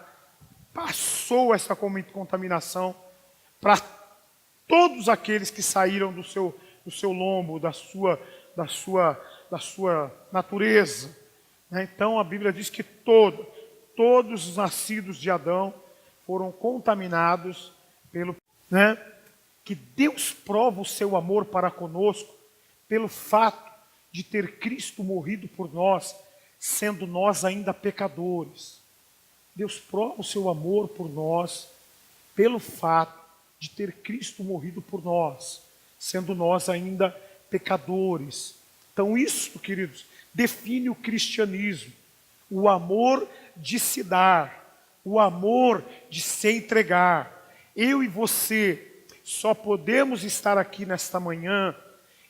passou essa contaminação para todos aqueles que saíram do seu lombo, da sua natureza. Então a Bíblia diz que todos os nascidos de Adão foram contaminados pelo... Que Deus prova o seu amor para conosco pelo fato de ter Cristo morrido por nós, sendo nós ainda pecadores. Deus prova o seu amor por nós pelo fato de ter Cristo morrido por nós, sendo nós ainda pecadores. Então isso, queridos, define o cristianismo. O amor de se dar, o amor de se entregar. Eu e você só podemos estar aqui nesta manhã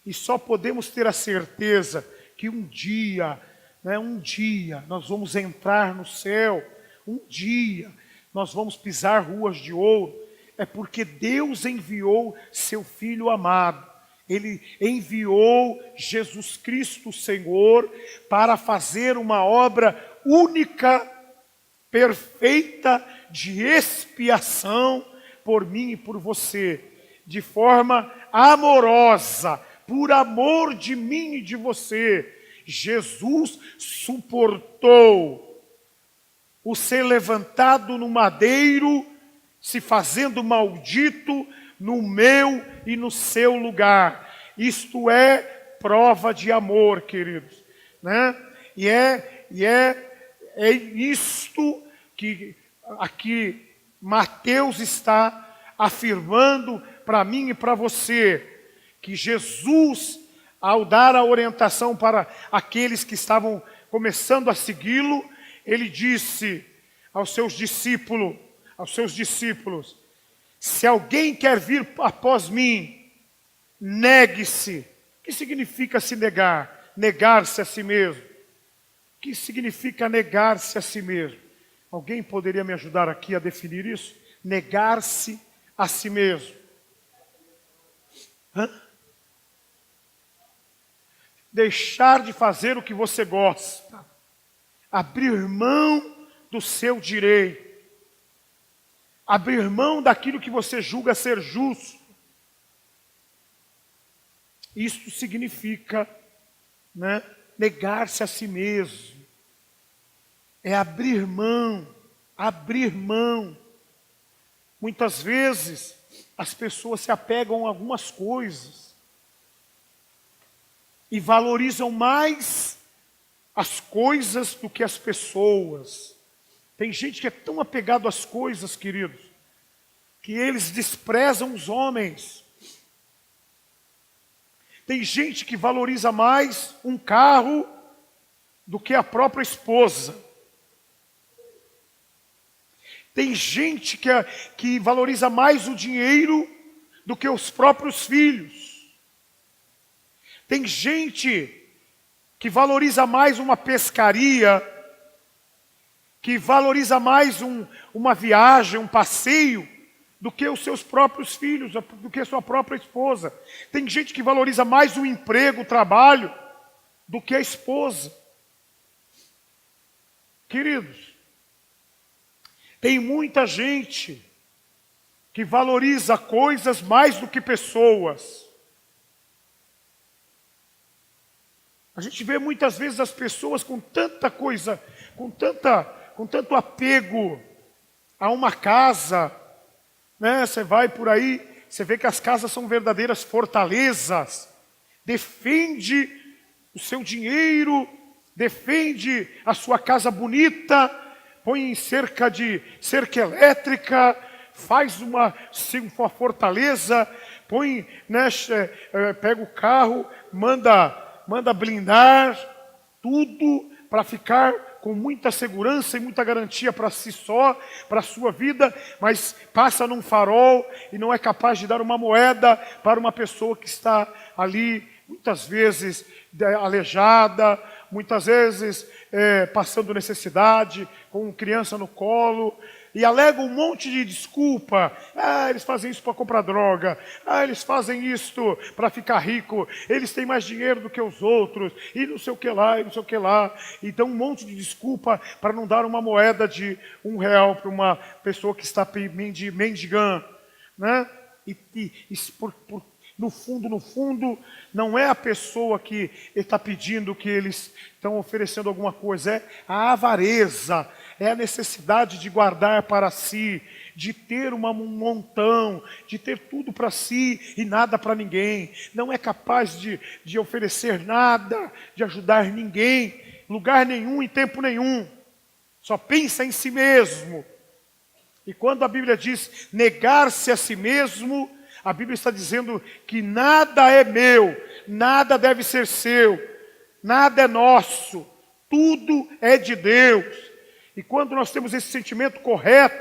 e só podemos ter a certeza que um dia nós vamos entrar no céu, um dia nós vamos pisar ruas de ouro, é porque Deus enviou seu Filho amado. Ele enviou Jesus Cristo, Senhor, para fazer uma obra única, perfeita, de expiação por mim e por você, de forma amorosa, por amor de mim e de você. Jesus suportou o ser levantado no madeiro, se fazendo maldito no meu e no seu lugar. Isto é prova de amor, queridos, E é isto que aqui Mateus está afirmando para mim e para você, que Jesus, ao dar a orientação para aqueles que estavam começando a segui-lo, ele disse aos seus discípulos, se alguém quer vir após mim, negue-se. O que significa se negar? Negar-se a si mesmo. O que significa negar-se a si mesmo? Alguém poderia me ajudar aqui a definir isso? Negar-se a si mesmo. Deixar de fazer o que você gosta. Abrir mão do seu direito. Abrir mão daquilo que você julga ser justo. Isso significa, negar-se a si mesmo. É abrir mão, abrir mão. Muitas vezes as pessoas se apegam a algumas coisas e valorizam mais as coisas do que as pessoas. Tem gente que é tão apegado às coisas, queridos, que eles desprezam os homens. Tem gente que valoriza mais um carro do que a própria esposa. Tem gente que valoriza mais o dinheiro do que os próprios filhos. Tem gente que valoriza mais uma pescaria, que valoriza mais uma viagem, um passeio, do que os seus próprios filhos, do que a sua própria esposa. Tem gente que valoriza mais o emprego, o trabalho, do que a esposa. Queridos, tem muita gente que valoriza coisas mais do que pessoas. A gente vê muitas vezes as pessoas com tanta coisa, com tanto apego a uma casa, Você vai por aí, você vê que as casas são verdadeiras fortalezas. Defende o seu dinheiro, defende a sua casa bonita, põe em cerca elétrica, faz uma fortaleza, põe, pega o carro, manda blindar tudo para ficar com muita segurança e muita garantia para si só, para a sua vida, mas passa num farol e não é capaz de dar uma moeda para uma pessoa que está ali, muitas vezes aleijada, muitas vezes passando necessidade, com criança no colo, e alegam um monte de desculpa. Ah, eles fazem isso para comprar droga. Ah, eles fazem isto para ficar rico. Eles têm mais dinheiro do que os outros. E não sei o que lá, e não sei o que lá. Então um monte de desculpa para não dar uma moeda de R$ 1 para uma pessoa que está mendigando. Né? No fundo, não é a pessoa que está pedindo que eles estão oferecendo alguma coisa, é a avareza, é a necessidade de guardar para si, de ter um montão, de ter tudo para si e nada para ninguém. Não é capaz de oferecer nada, de ajudar ninguém, lugar nenhum, em tempo nenhum. Só pensa em si mesmo. E quando a Bíblia diz negar-se a si mesmo, a Bíblia está dizendo que nada é meu, nada deve ser seu, nada é nosso, tudo é de Deus. E quando nós temos esse sentimento correto,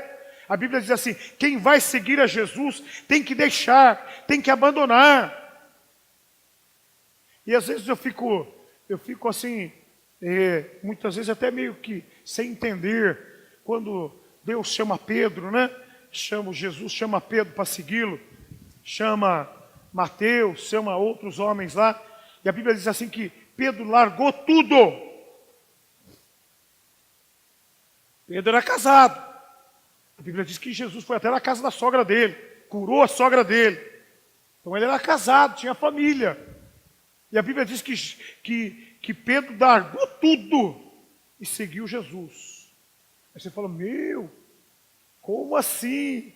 a Bíblia diz assim: quem vai seguir a Jesus tem que deixar, tem que abandonar. E às vezes eu fico assim, muitas vezes até meio que sem entender, quando Deus chama Pedro, né? Jesus chama Pedro para segui-lo, chama Mateus, chama outros homens lá, e a Bíblia diz assim que Pedro largou tudo. Pedro era casado. A Bíblia diz que Jesus foi até na casa da sogra dele, curou a sogra dele. Então ele era casado, tinha família. E a Bíblia diz que Pedro largou tudo e seguiu Jesus. Aí você fala: meu, como assim?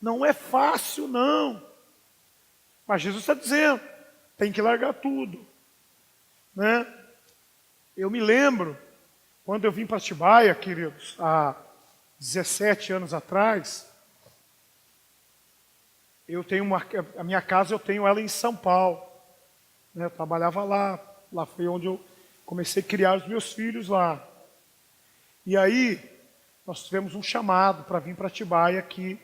Não é fácil, não. Mas Jesus está dizendo, tem que largar tudo. Né? Eu me lembro, quando eu vim para Atibaia, queridos, há 17 anos atrás, a minha casa eu tenho ela em São Paulo. Né? Eu trabalhava lá foi onde eu comecei a criar os meus filhos lá. E aí, nós tivemos um chamado para vir para Atibaia aqui,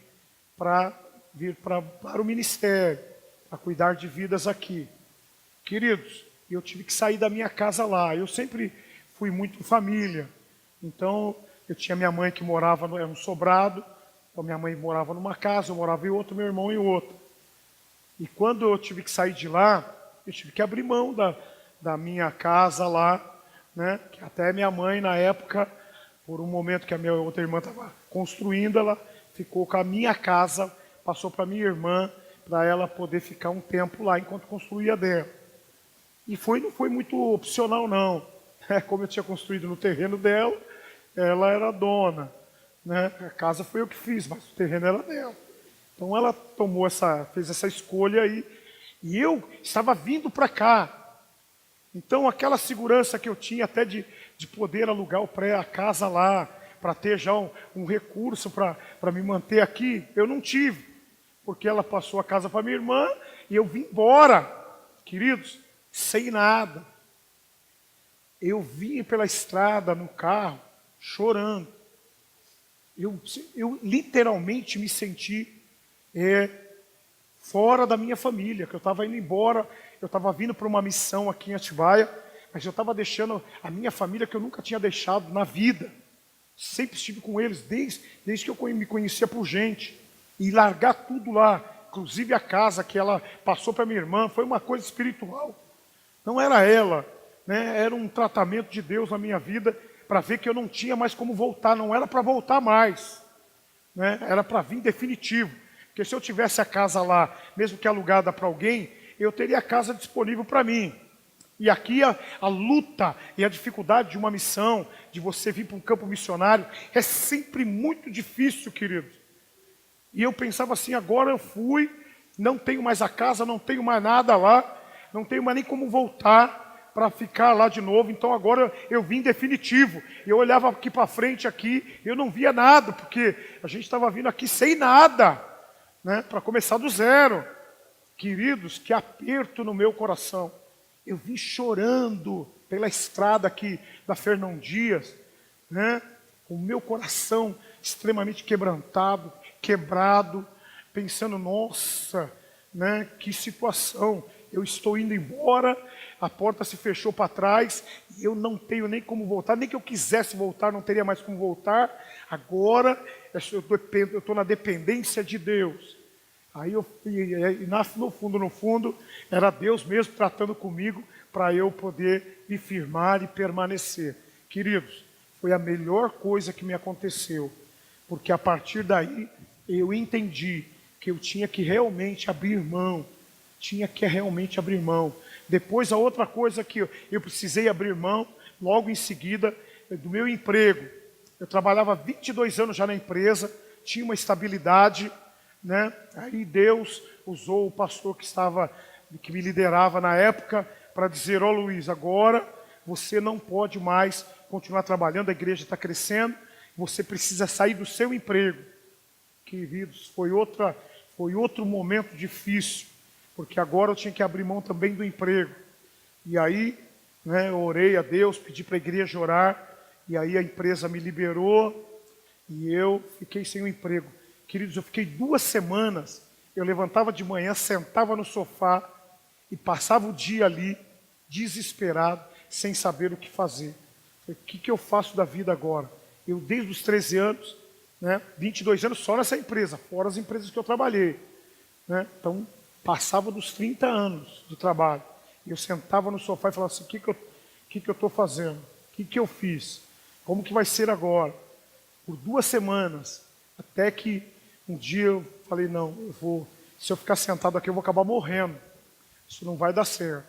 para vir para o ministério, para cuidar de vidas aqui. Queridos, eu tive que sair da minha casa lá. Eu sempre fui muito família. Então, eu tinha minha mãe que morava era um sobrado. Então, minha mãe morava numa casa, eu morava em outra, meu irmão em outra. E quando eu tive que sair de lá, eu tive que abrir mão da minha casa lá, né? Que até minha mãe, na época, por um momento que a minha outra irmã estava construindo, ela ficou com a minha casa, passou para minha irmã, para ela poder ficar um tempo lá enquanto construía dela. E não foi muito opcional, não. Como eu tinha construído no terreno dela, ela era dona. Né? A casa foi eu que fiz, mas o terreno era dela. Então ela fez essa escolha aí. E eu estava vindo para cá. Então aquela segurança que eu tinha até de poder alugar a casa lá, para ter já um recurso para me manter aqui, eu não tive. Porque ela passou a casa para minha irmã e eu vim embora, queridos, sem nada. Eu vim pela estrada no carro, chorando. Eu literalmente me senti fora da minha família, que eu estava indo embora, eu estava vindo para uma missão aqui em Atibaia, mas eu estava deixando a minha família que eu nunca tinha deixado na vida. Sempre estive com eles, desde que eu me conhecia por gente. E largar tudo lá, inclusive a casa que ela passou para minha irmã, foi uma coisa espiritual. Não era ela, né? Era um tratamento de Deus na minha vida, para ver que eu não tinha mais como voltar, não era para voltar mais. Né? Era para vir definitivo. Porque se eu tivesse a casa lá, mesmo que alugada para alguém, eu teria a casa disponível para mim. E aqui a luta e a dificuldade de uma missão, de você vir para um campo missionário, é sempre muito difícil, queridos. E eu pensava assim, agora eu fui, não tenho mais a casa, não tenho mais nada lá, não tenho mais nem como voltar para ficar lá de novo, então agora eu vim definitivo. Eu olhava aqui para frente, eu não via nada, porque a gente estava vindo aqui sem nada, né, para começar do zero. Queridos, que aperto no meu coração. Eu vim chorando pela estrada aqui da Fernão Dias, né, com o meu coração extremamente quebrantado, quebrado, pensando, nossa, né, que situação, eu estou indo embora, a porta se fechou para trás, e eu não tenho nem como voltar, nem que eu quisesse voltar, não teria mais como voltar, agora eu estou na dependência de Deus. Aí no fundo, era Deus mesmo tratando comigo para eu poder me firmar e permanecer. Queridos, foi a melhor coisa que me aconteceu, porque a partir daí eu entendi que eu tinha que realmente abrir mão. Depois a outra coisa que eu precisei abrir mão, logo em seguida, do meu emprego. Eu trabalhava 22 anos já na empresa, tinha uma estabilidade, né? Aí Deus usou o pastor que me liderava na época para dizer: ó Luiz, agora você não pode mais continuar trabalhando, a igreja está crescendo, você precisa sair do seu emprego. Queridos, foi outro momento difícil, porque agora eu tinha que abrir mão também do emprego. E aí, né, eu orei a Deus, pedi para a igreja orar, e aí a empresa me liberou, e eu fiquei sem o emprego. Queridos, eu fiquei 2 semanas, eu levantava de manhã, sentava no sofá, e passava o dia ali, desesperado, sem saber o que fazer. O que eu faço da vida agora? Eu desde os 13 anos, né, 22 anos só nessa empresa, fora as empresas que eu trabalhei, né? Então, passava dos 30 anos de trabalho. E eu sentava no sofá e falava assim: o que eu estou fazendo? O que eu fiz? Como que vai ser agora? Por 2 semanas, até que um dia eu falei: não, se eu ficar sentado aqui eu vou acabar morrendo. Isso não vai dar certo.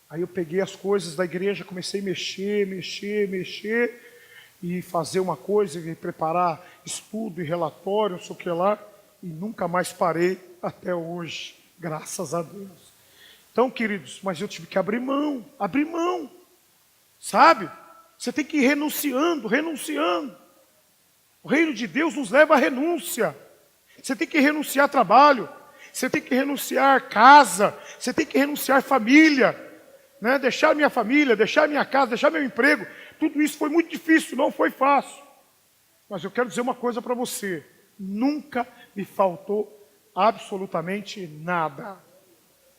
Aí eu peguei as coisas da igreja, comecei a mexer, e fazer uma coisa, e preparar estudo e relatório, não sei o que lá, e nunca mais parei até hoje, graças a Deus. Então, queridos, mas eu tive que abrir mão, sabe? Você tem que ir renunciando. O reino de Deus nos leva à renúncia. Você tem que renunciar trabalho, você tem que renunciar casa, você tem que renunciar família, né? Deixar minha família, deixar minha casa, deixar meu emprego. Tudo isso foi muito difícil, não foi fácil. Mas eu quero dizer uma coisa para você: nunca me faltou absolutamente nada.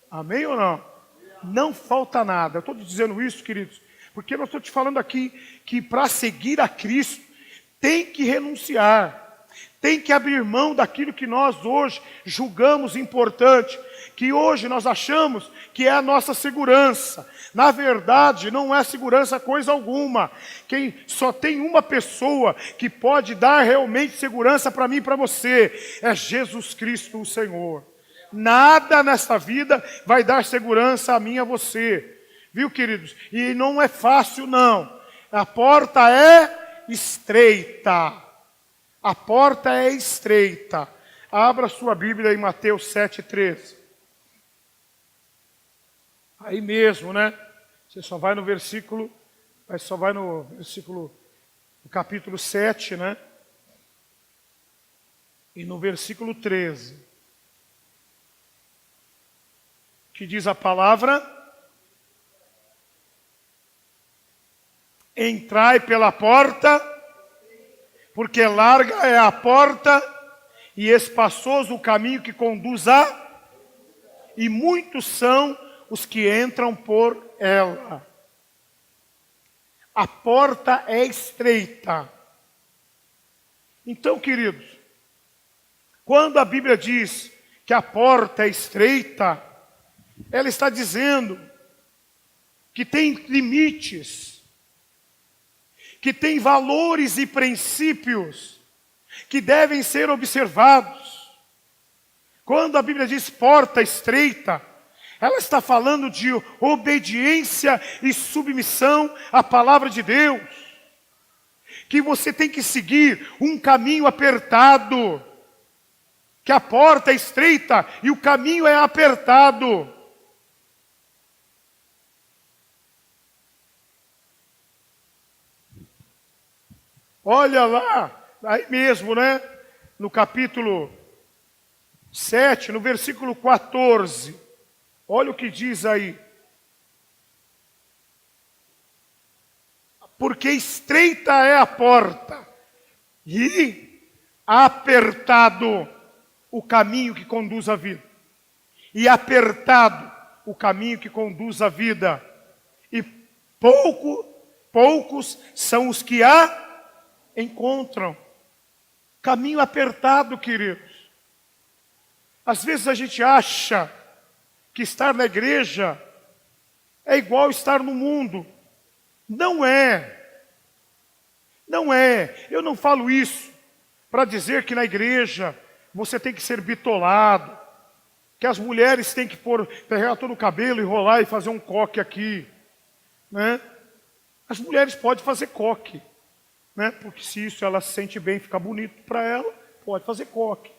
Amém ou não? Não falta nada. Eu estou dizendo isso, queridos, porque eu estou te falando aqui que para seguir a Cristo tem que renunciar, tem que abrir mão daquilo que nós hoje julgamos importante, que hoje nós achamos que é a nossa segurança. Na verdade, não é segurança coisa alguma. Só tem uma pessoa que pode dar realmente segurança para mim e para você: é Jesus Cristo, o Senhor. Nada nesta vida vai dar segurança a mim e a você. Viu, queridos? E não é fácil, não. A porta é estreita. A porta é estreita. Abra sua Bíblia em Mateus 7,13. Aí mesmo, né? Você só vai no versículo, no capítulo 7, né? E no versículo 13. Que diz a palavra: entrai pela porta, porque larga é a porta e espaçoso o caminho que conduz e muitos são os que entram por ela. A porta é estreita. Então, queridos, quando a Bíblia diz que a porta é estreita, ela está dizendo que tem limites, que tem valores e princípios que devem ser observados. Quando a Bíblia diz porta estreita, ela está falando de obediência e submissão à palavra de Deus. Que você tem que seguir um caminho apertado. Que a porta é estreita e o caminho é apertado. Olha lá, aí mesmo, né? No capítulo 7, no versículo 14. Olha o que diz aí. Porque estreita é a porta e apertado o caminho que conduz à vida. E apertado o caminho que conduz à vida. E poucos são os que a encontram. Caminho apertado, queridos. Às vezes a gente acha que estar na igreja é igual estar no mundo. Não é. Não é. Eu não falo isso para dizer que na igreja você tem que ser bitolado, que as mulheres têm que pegar todo o cabelo, enrolar e fazer um coque aqui, né? As mulheres podem fazer coque, né? Porque se isso ela se sente bem, fica bonito para ela, pode fazer coque.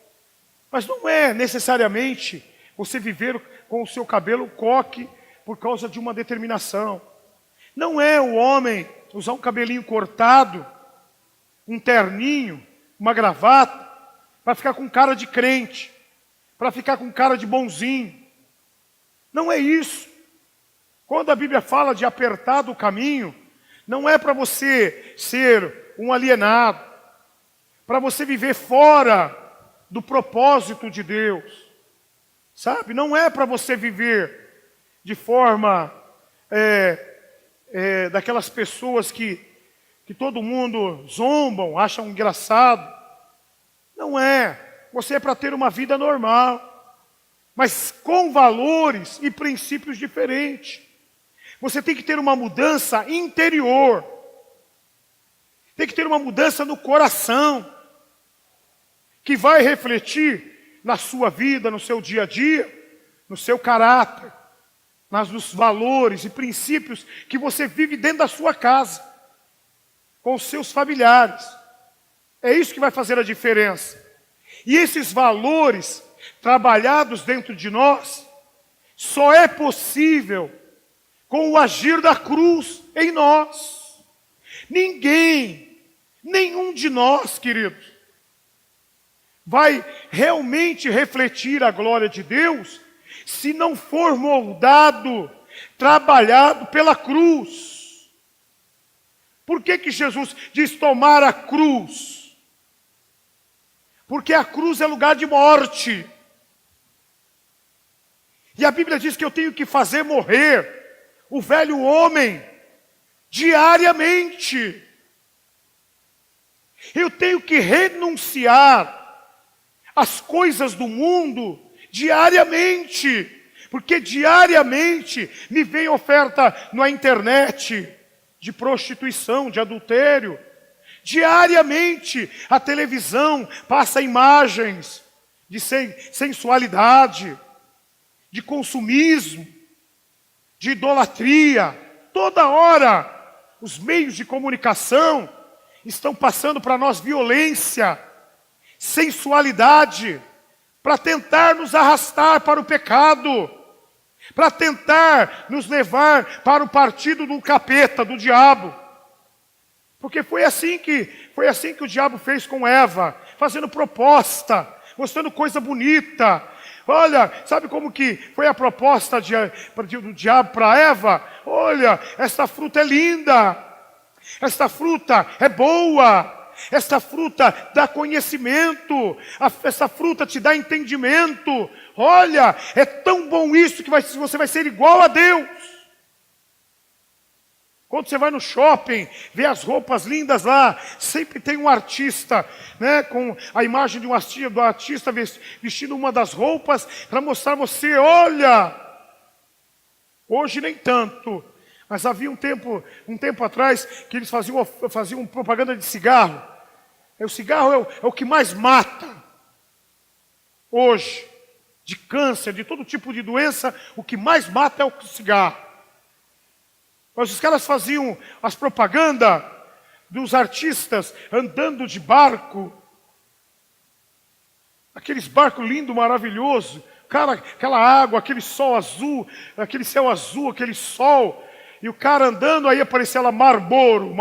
Mas não é necessariamente você viver com o seu cabelo coque por causa de uma determinação. Não é o homem usar um cabelinho cortado, um terninho, uma gravata, para ficar com cara de crente, para ficar com cara de bonzinho. Não é isso. Quando a Bíblia fala de apertado o caminho, não é para você ser um alienado, para você viver fora do propósito de Deus, sabe? Não é para você viver de forma daquelas pessoas que todo mundo zombam, acham engraçado. Não é. Você é para ter uma vida normal, mas com valores e princípios diferentes. Você tem que ter uma mudança interior. Tem que ter uma mudança no coração, que vai refletir na sua vida, no seu dia a dia, no seu caráter, nos valores e princípios que você vive dentro da sua casa, com os seus familiares. É isso que vai fazer a diferença. E esses valores trabalhados dentro de nós, só é possível com o agir da cruz em nós. Ninguém, nenhum de nós, queridos, vai realmente refletir a glória de Deus se não for moldado, trabalhado pela cruz. Por que Jesus diz tomar a cruz? Porque a cruz é lugar de morte. E a Bíblia diz que eu tenho que fazer morrer o velho homem diariamente. Eu tenho que renunciar às coisas do mundo diariamente. Porque diariamente me vem oferta na internet de prostituição, de adultério. Diariamente a televisão passa imagens de sensualidade, de consumismo, de idolatria. Toda hora os meios de comunicação estão passando para nós violência, sensualidade, para tentar nos arrastar para o pecado, para tentar nos levar para o partido do capeta, do diabo. Porque foi assim que o diabo fez com Eva, fazendo proposta, mostrando coisa bonita. Olha, sabe como que foi a proposta do diabo para Eva? Olha, esta fruta é linda, esta fruta é boa, esta fruta dá conhecimento, esta fruta te dá entendimento. Olha, é tão bom isso que você vai ser igual a Deus. Quando você vai no shopping, vê as roupas lindas lá, sempre tem um artista, né, com a imagem do artista vestindo uma das roupas para mostrar a você, olha. Hoje nem tanto, mas havia um tempo atrás que eles faziam propaganda de cigarro. O cigarro é o que mais mata hoje, de câncer, de todo tipo de doença, o que mais mata é o cigarro. Mas os caras faziam as propagandas dos artistas andando de barco. Aqueles barcos lindos, maravilhosos. Cara, aquela água, aquele sol azul, aquele céu azul, aquele sol. E o cara andando, aí aparecia lá Marlboro,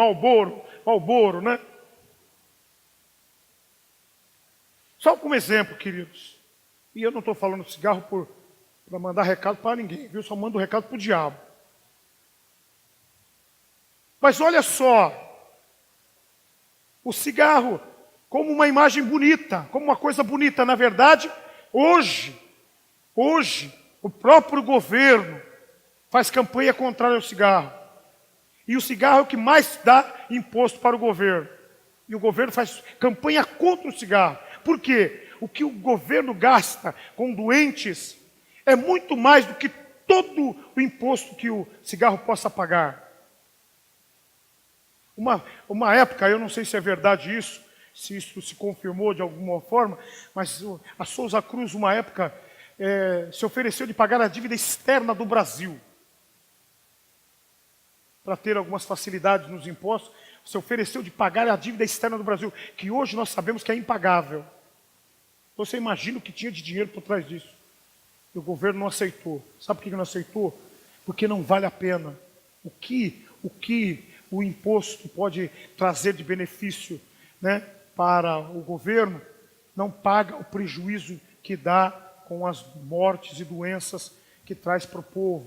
né? Só como exemplo, queridos. E eu não estou falando de cigarro para mandar recado para ninguém, viu? Só mando recado para o diabo. Mas olha só, o cigarro como uma imagem bonita, como uma coisa bonita. Na verdade, hoje, o próprio governo faz campanha contrária ao cigarro. E o cigarro é o que mais dá imposto para o governo. E o governo faz campanha contra o cigarro. Por quê? O que o governo gasta com doentes é muito mais do que todo o imposto que o cigarro possa pagar. Uma época, eu não sei se é verdade isso, se isso se confirmou de alguma forma, mas a Souza Cruz, uma época, se ofereceu de pagar a dívida externa do Brasil. Para ter algumas facilidades nos impostos, se ofereceu de pagar a dívida externa do Brasil, que hoje nós sabemos que é impagável. Então você imagina o que tinha de dinheiro por trás disso. E o governo não aceitou. Sabe por que não aceitou? Porque não vale a pena. O que o imposto pode trazer de benefício, né, para o governo, não paga o prejuízo que dá com as mortes e doenças que traz para o povo.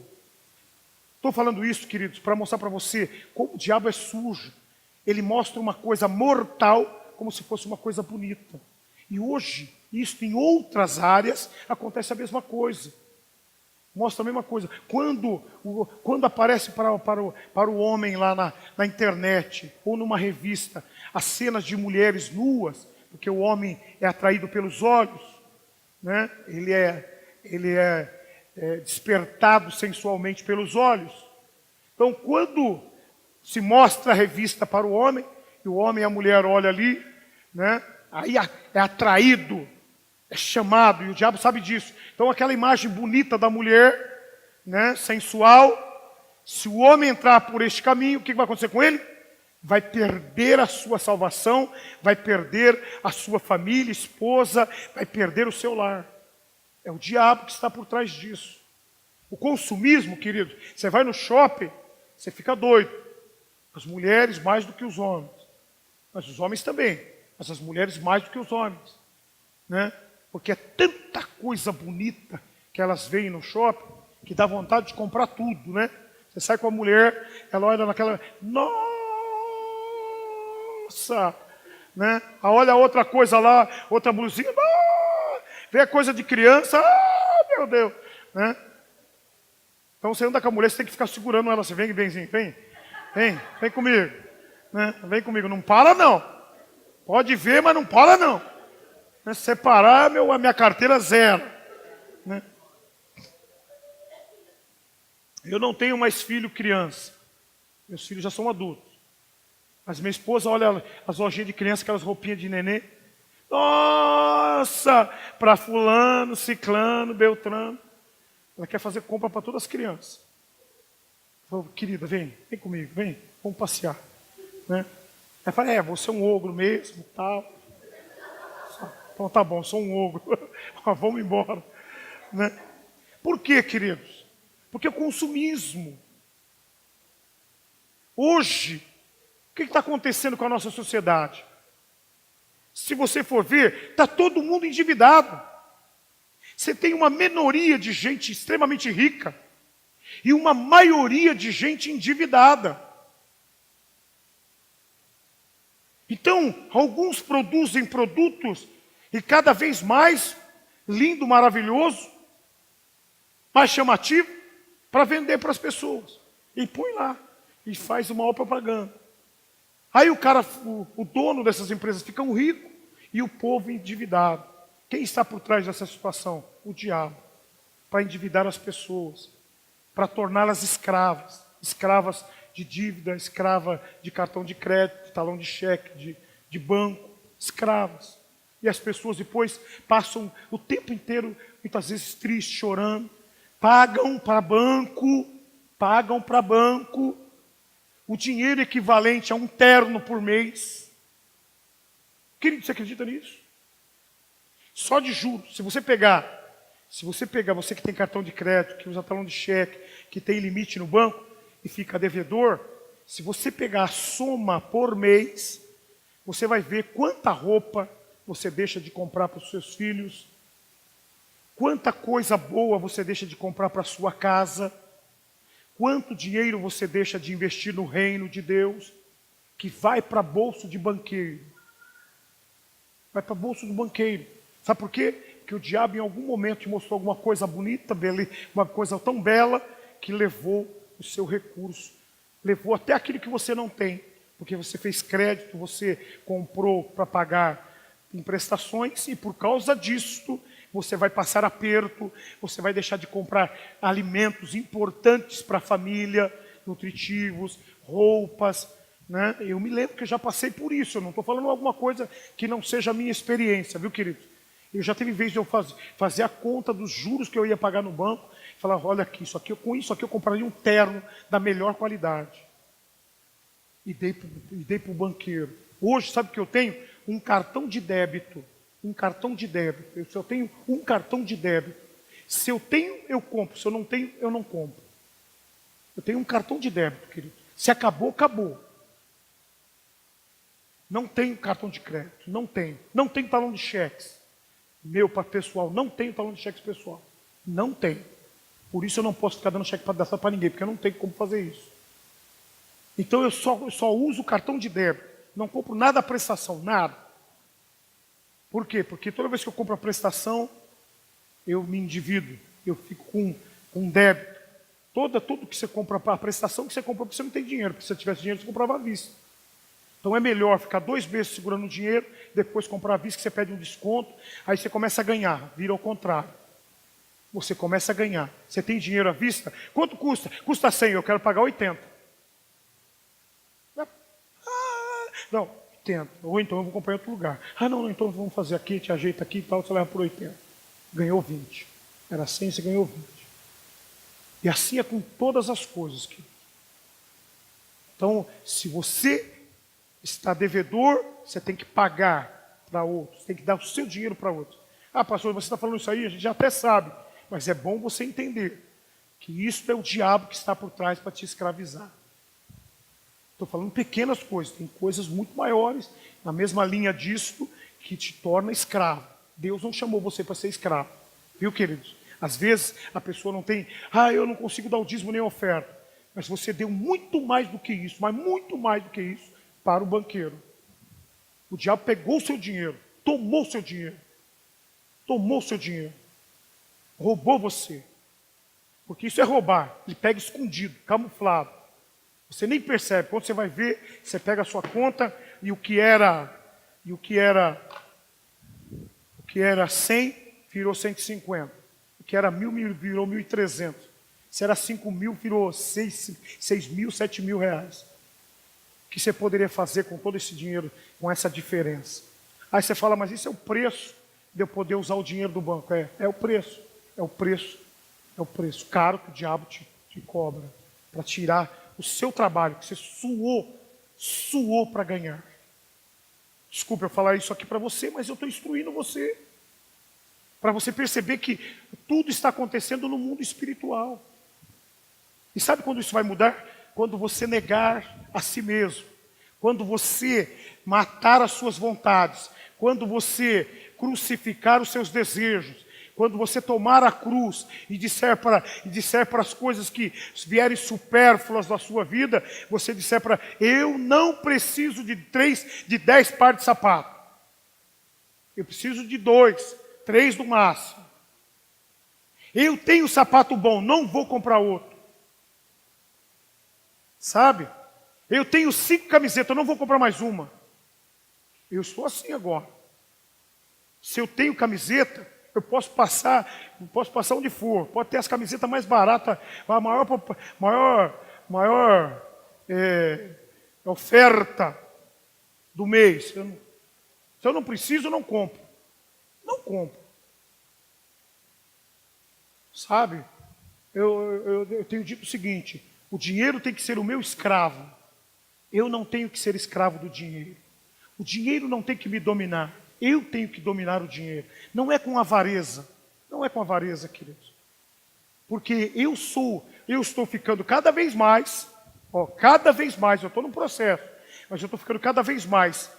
Estou falando isso, queridos, para mostrar para você como o diabo é sujo. Ele mostra uma coisa mortal como se fosse uma coisa bonita. E hoje, isso em outras áreas, acontece a mesma coisa. Mostra a mesma coisa. Quando aparece para o homem lá na internet ou numa revista as cenas de mulheres nuas, porque o homem é atraído pelos olhos, né? Ele é despertado sensualmente pelos olhos. Então, quando se mostra a revista para o homem, e o homem e a mulher olham ali, né? Aí é atraído, é chamado, e o diabo sabe disso. Então aquela imagem bonita da mulher, né, sensual, se o homem entrar por este caminho, o que vai acontecer com ele? Vai perder a sua salvação, vai perder a sua família, esposa, vai perder o seu lar. É o diabo que está por trás disso. O consumismo, querido, você vai no shopping, você fica doido. As mulheres mais do que os homens. Mas os homens também. Mas as mulheres mais do que os homens. Né? Porque é tanta coisa bonita que elas veem no shopping que dá vontade de comprar tudo, né? Você sai com a mulher, ela olha naquela... Nossa! Né? Olha outra coisa lá, outra blusinha... Vê a coisa de criança... meu Deus! Né? Então você anda com a mulher, você tem que ficar segurando ela. Você vem comigo. Né? Vem comigo, não para não. Pode ver, mas não para não. Se separar, a minha carteira zero. Né? Eu não tenho mais filho criança. Meus filhos já são adultos. Mas minha esposa olha as lojinhas de criança, aquelas roupinhas de nenê. Nossa! Para fulano, ciclano, beltrano. Ela quer fazer compra para todas as crianças. Falou, querida, vem comigo, vem, vamos passear. Né? Ela fala, você é um ogro mesmo, tal. Então tá bom, sou um ogro. Vamos embora. Né? Por quê, queridos? Porque o consumismo. Hoje, o que está acontecendo com a nossa sociedade? Se você for ver, está todo mundo endividado. Você tem uma minoria de gente extremamente rica e uma maioria de gente endividada. Então, alguns produzem produtos e cada vez mais lindo, maravilhoso, mais chamativo, para vender para as pessoas. E põe lá, e faz uma maior propaganda. Aí o dono dessas empresas fica rico e o povo endividado. Quem está por trás dessa situação? O diabo. Para endividar as pessoas, para torná-las escravas. Escravas de dívida, escrava de cartão de crédito, de talão de cheque, de banco. Escravas. E as pessoas depois passam o tempo inteiro, muitas vezes tristes, chorando. Pagam para banco o dinheiro equivalente a um terno por mês. Querido, você acredita nisso? Só de juros. Se você pegar, você que tem cartão de crédito, que usa talão de cheque, que tem limite no banco e fica devedor, se você pegar a soma por mês, você vai ver quanta roupa você deixa de comprar para os seus filhos, quanta coisa boa você deixa de comprar para a sua casa, quanto dinheiro você deixa de investir no reino de Deus, que vai para bolso de banqueiro. Vai para bolso do banqueiro. Sabe por quê? Porque o diabo em algum momento te mostrou alguma coisa bonita, uma coisa tão bela, que levou o seu recurso. Levou até aquilo que você não tem. porque você fez crédito, você comprou para pagar em prestações e por causa disso você vai passar aperto, você vai deixar de comprar alimentos importantes para a família, nutritivos, roupas, né? Eu me lembro que eu já passei por isso, eu não estou falando alguma coisa que não seja a minha experiência, viu, querido? Eu já teve vez de eu fazer a conta dos juros que eu ia pagar no banco, e falar, olha aqui, com isso aqui eu compraria um terno da melhor qualidade. E dei para o banqueiro. Hoje, sabe o que eu tenho? Um cartão de débito. Um cartão de débito. Se eu tenho um cartão de débito, se eu tenho, eu compro. Se eu não tenho, eu não compro. Eu tenho um cartão de débito, querido. Se acabou, acabou. Não tenho cartão de crédito. Não tenho. Não tenho talão de cheques. Meu para pessoal. Não tenho talão de cheques pessoal. Não tenho. Por isso eu não posso ficar dando cheque para dar para ninguém, porque eu não tenho como fazer isso. Então eu só uso o cartão de débito. Não compro nada à prestação, nada. Por quê? Porque toda vez que eu compro a prestação, eu me endivido. Eu fico com débito. Tudo que você compra, a prestação que você compra, porque você não tem dinheiro. Porque se você tivesse dinheiro, você comprava à vista. Então é melhor ficar 2 meses segurando o dinheiro, depois comprar à vista, que você pede um desconto, aí você começa a ganhar. Vira ao contrário. Você começa a ganhar. Você tem dinheiro à vista? Quanto custa? Custa 100, eu quero pagar 80. Não, 80. Ou então eu vou comprar em outro lugar. Não, então vamos fazer aqui, te ajeita aqui e tal, você leva por 80. Ganhou 20. Era 100, você ganhou 20. E assim é com todas as coisas. Então, se você está devedor, você tem que pagar para outros, tem que dar o seu dinheiro para outros. Pastor, você está falando isso aí, a gente já até sabe, mas é bom você entender que isso é o diabo que está por trás para te escravizar. Estou falando pequenas coisas, tem coisas muito maiores, na mesma linha disso, que te torna escravo. Deus não chamou você para ser escravo, viu, queridos? Às vezes a pessoa não tem, eu não consigo dar o dízimo nem a oferta, mas você deu muito mais do que isso, mas muito mais do que isso, para o banqueiro. O diabo pegou o seu dinheiro, tomou o seu dinheiro, roubou você. Porque isso é roubar, ele pega escondido, camuflado. Você nem percebe, quando você vai ver, você pega a sua conta e o que era 100 virou 150. O que era 1.000 virou 1.300. Se era 5.000 virou 6.000, 7.000 reais. O que você poderia fazer com todo esse dinheiro, com essa diferença? Aí você fala, mas isso é o preço de eu poder usar o dinheiro do banco. É o preço. É o preço caro que o diabo te cobra para tirar o seu trabalho, que você suou para ganhar. Desculpa eu falar isso aqui para você, mas eu estou instruindo você. Para você perceber que tudo está acontecendo no mundo espiritual. E sabe quando isso vai mudar? Quando você negar a si mesmo. Quando você matar as suas vontades. Quando você crucificar os seus desejos. Quando você tomar a cruz e disser para as coisas que vierem supérfluas da sua vida, você disser para, eu não preciso de 10 pares de sapato. Eu preciso de 2, 3 no máximo. Eu tenho sapato bom, não vou comprar outro. Sabe? Eu tenho 5 camisetas, não vou comprar mais uma. Eu estou assim agora. Se eu tenho camiseta, eu posso passar onde for. Pode ter as camisetas mais baratas, a maior oferta do mês. Se eu não preciso, eu não compro. Não compro. Sabe? Eu tenho dito o seguinte, o dinheiro tem que ser o meu escravo. Eu não tenho que ser escravo do dinheiro. O dinheiro não tem que me dominar. Eu tenho que dominar o dinheiro. Não é com avareza. Não é com avareza, queridos. Porque eu estou ficando cada vez mais, eu estou num processo, mas eu estou ficando cada vez mais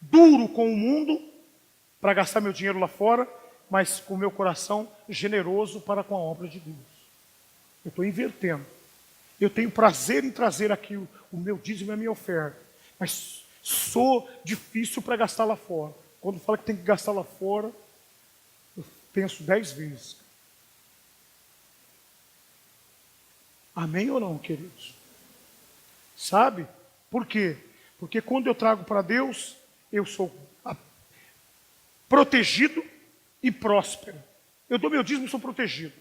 duro com o mundo para gastar meu dinheiro lá fora, mas com o meu coração generoso para com a obra de Deus. Eu estou invertendo. Eu tenho prazer em trazer aqui o meu dízimo e a minha oferta, mas sou difícil para gastar lá fora. Quando fala que tem que gastar lá fora, eu penso 10 vezes. Amém ou não, queridos? Sabe? Por quê? Porque quando eu trago para Deus, eu sou protegido e próspero. Eu dou meu dízimo, sou protegido.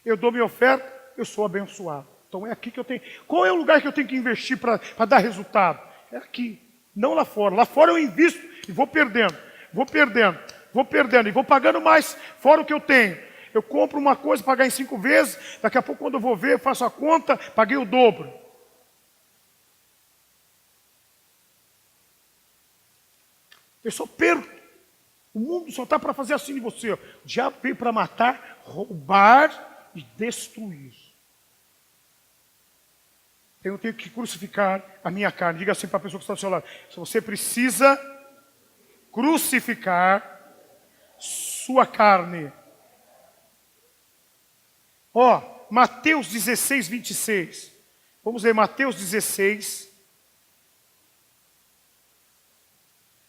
Eu dou minha oferta, eu sou abençoado. Então é aqui que eu tenho. Qual é o lugar que eu tenho que investir para dar resultado? É aqui, não lá fora. Lá fora eu invisto e vou perdendo, e vou pagando mais fora o que eu tenho. Eu compro uma coisa, pagar em 5 vezes, daqui a pouco quando eu vou ver, eu faço a conta, paguei o dobro. Eu só perco. O mundo só está para fazer assim de você. O diabo veio para matar, roubar e destruir. Eu tenho que crucificar a minha carne. Diga assim para a pessoa que está ao seu lado. Você precisa crucificar sua carne. Ó, Mateus 16, 26. Vamos ler Mateus 16,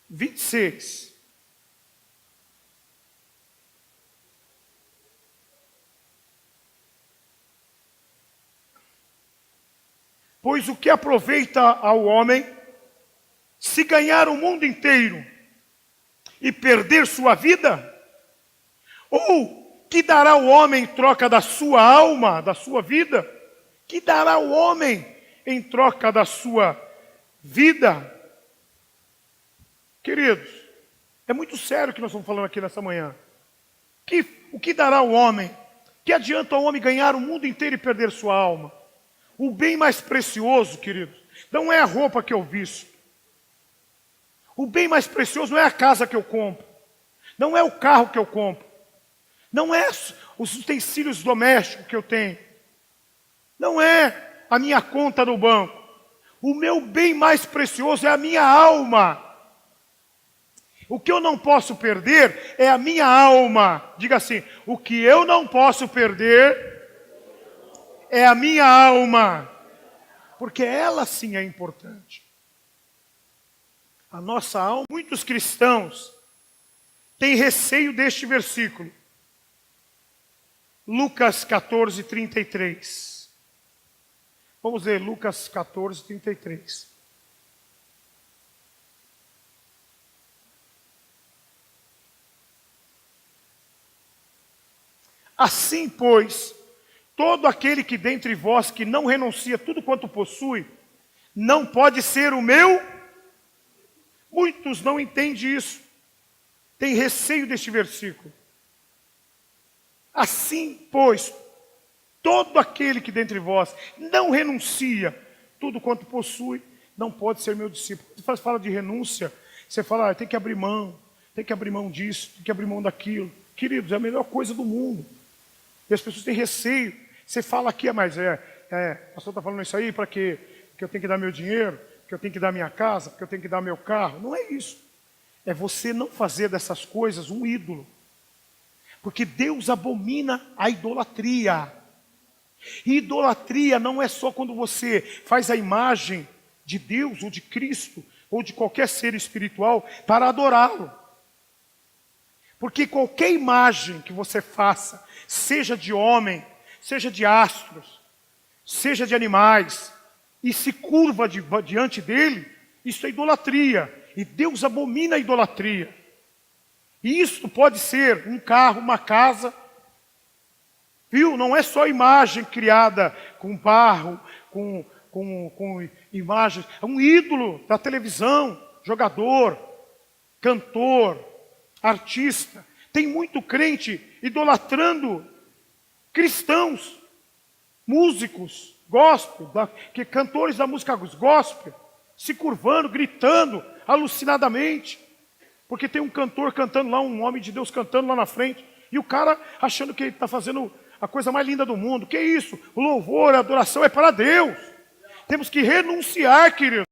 26. Pois o que aproveita ao homem se ganhar o mundo inteiro e perder sua vida? Ou que dará o homem em troca da sua alma, da sua vida? Que dará o homem em troca da sua vida? Queridos, é muito sério o que nós estamos falando aqui nessa manhã. O que dará o homem? Que adianta o homem ganhar o mundo inteiro e perder sua alma? O bem mais precioso, queridos, não é a roupa que eu visto. O bem mais precioso não é a casa que eu compro. Não é o carro que eu compro. Não é os utensílios domésticos que eu tenho. Não é a minha conta no banco. O meu bem mais precioso é a minha alma. O que eu não posso perder é a minha alma. Diga assim, o que eu não posso perder é a minha alma. Porque ela sim é importante. A nossa alma, muitos cristãos têm receio deste versículo. Lucas 14, 33. Vamos ler Lucas 14, 33. Assim, pois, todo aquele que dentre vós que não renuncia tudo quanto possui, não pode ser o meu. Muitos não entendem isso. Tem receio deste versículo. Assim, pois, todo aquele que dentre vós não renuncia tudo quanto possui, não pode ser meu discípulo. Você fala de renúncia, você fala, tem que abrir mão disso, tem que abrir mão daquilo. Queridos, é a melhor coisa do mundo. E as pessoas têm receio. Você fala aqui, mas o pastor está falando isso aí para quê? Porque eu tenho que dar meu dinheiro, porque eu tenho que dar minha casa, porque eu tenho que dar meu carro. Não é isso. É você não fazer dessas coisas um ídolo. Porque Deus abomina a idolatria. E idolatria não é só quando você faz a imagem de Deus, ou de Cristo, ou de qualquer ser espiritual, para adorá-lo. Porque qualquer imagem que você faça, seja de homem, seja de astros, seja de animais, e se curva diante dele, isso é idolatria. E Deus abomina a idolatria. E isso pode ser um carro, uma casa. Viu? Não é só imagem criada com barro, com imagens. É um ídolo da televisão, jogador, cantor, artista. Tem muito crente idolatrando cristãos, músicos, gospel, cantores da música gospel, se curvando, gritando, alucinadamente. Porque tem um cantor cantando lá, um homem de Deus cantando lá na frente, e o cara achando que ele está fazendo a coisa mais linda do mundo. Que isso? O louvor, a adoração é para Deus. Temos que renunciar, queridos.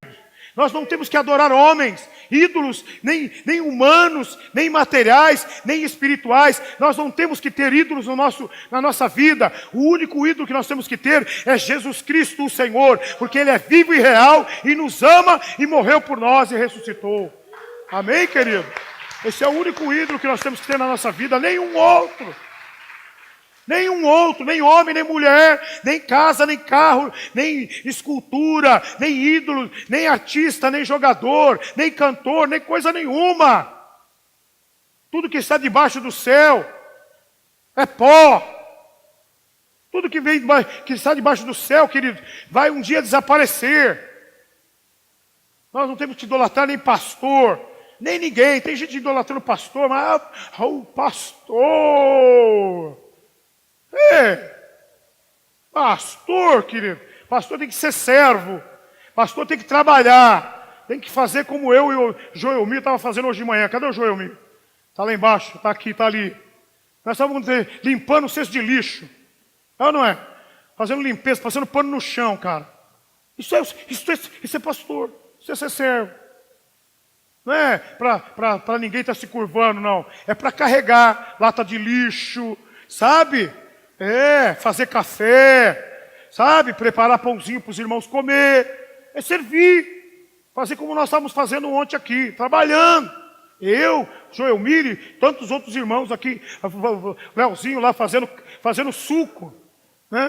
Nós não temos que adorar homens, ídolos, nem humanos, nem materiais, nem espirituais. Nós não temos que ter ídolos na nossa vida. O único ídolo que nós temos que ter é Jesus Cristo, o Senhor, porque Ele é vivo e real, e nos ama, e morreu por nós e ressuscitou. Amém, querido? Esse é o único ídolo que nós temos que ter na nossa vida, nenhum outro. Nenhum outro, nem homem, nem mulher, nem casa, nem carro, nem escultura, nem ídolo, nem artista, nem jogador, nem cantor, nem coisa nenhuma. Tudo que está debaixo do céu é pó. Tudo que está debaixo do céu, querido, vai um dia desaparecer. Nós não temos que idolatrar nem pastor, nem ninguém. Tem gente idolatrando o pastor, mas o pastor. Pastor, querido. Pastor tem que ser servo. Pastor tem que trabalhar. Tem que fazer como eu e o Joelmir estava fazendo hoje de manhã. Cadê o Joelmir? Está lá embaixo, está aqui, está ali. Nós estávamos limpando o cesto de lixo. É ou não é? Fazendo limpeza, passando pano no chão, cara. Isso é pastor. Isso é ser servo. Não é para ninguém estar se curvando, não. É para carregar lata de lixo, sabe? Fazer café, sabe? Preparar pãozinho para os irmãos comer. É servir. Fazer como nós estávamos fazendo ontem aqui, trabalhando. Eu, Joelmir e tantos outros irmãos aqui, o Leozinho lá fazendo suco. Né?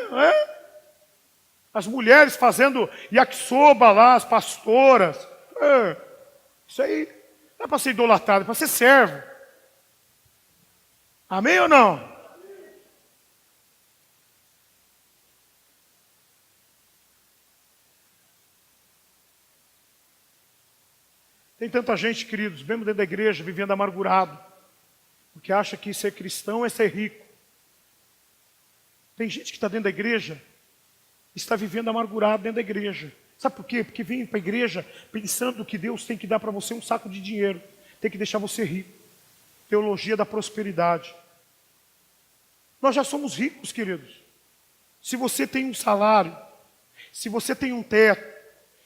As mulheres fazendo yakisoba lá, as pastoras. Isso aí não é para ser idolatrado, é para ser servo. Amém ou não? Tem tanta gente, queridos, mesmo dentro da igreja, vivendo amargurado, porque acha que ser cristão é ser rico. Tem gente que está dentro da igreja, está vivendo amargurado dentro da igreja. Sabe por quê? Porque vem para a igreja pensando que Deus tem que dar para você um saco de dinheiro, tem que deixar você rico. Teologia da prosperidade. Nós já somos ricos, queridos. Se você tem um salário, se você tem um teto,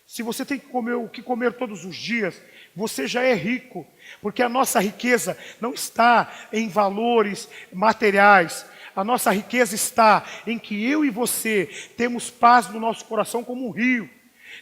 se você tem o que comer todos os dias, você já é rico, porque a nossa riqueza não está em valores materiais. A nossa riqueza está em que eu e você temos paz no nosso coração como um rio.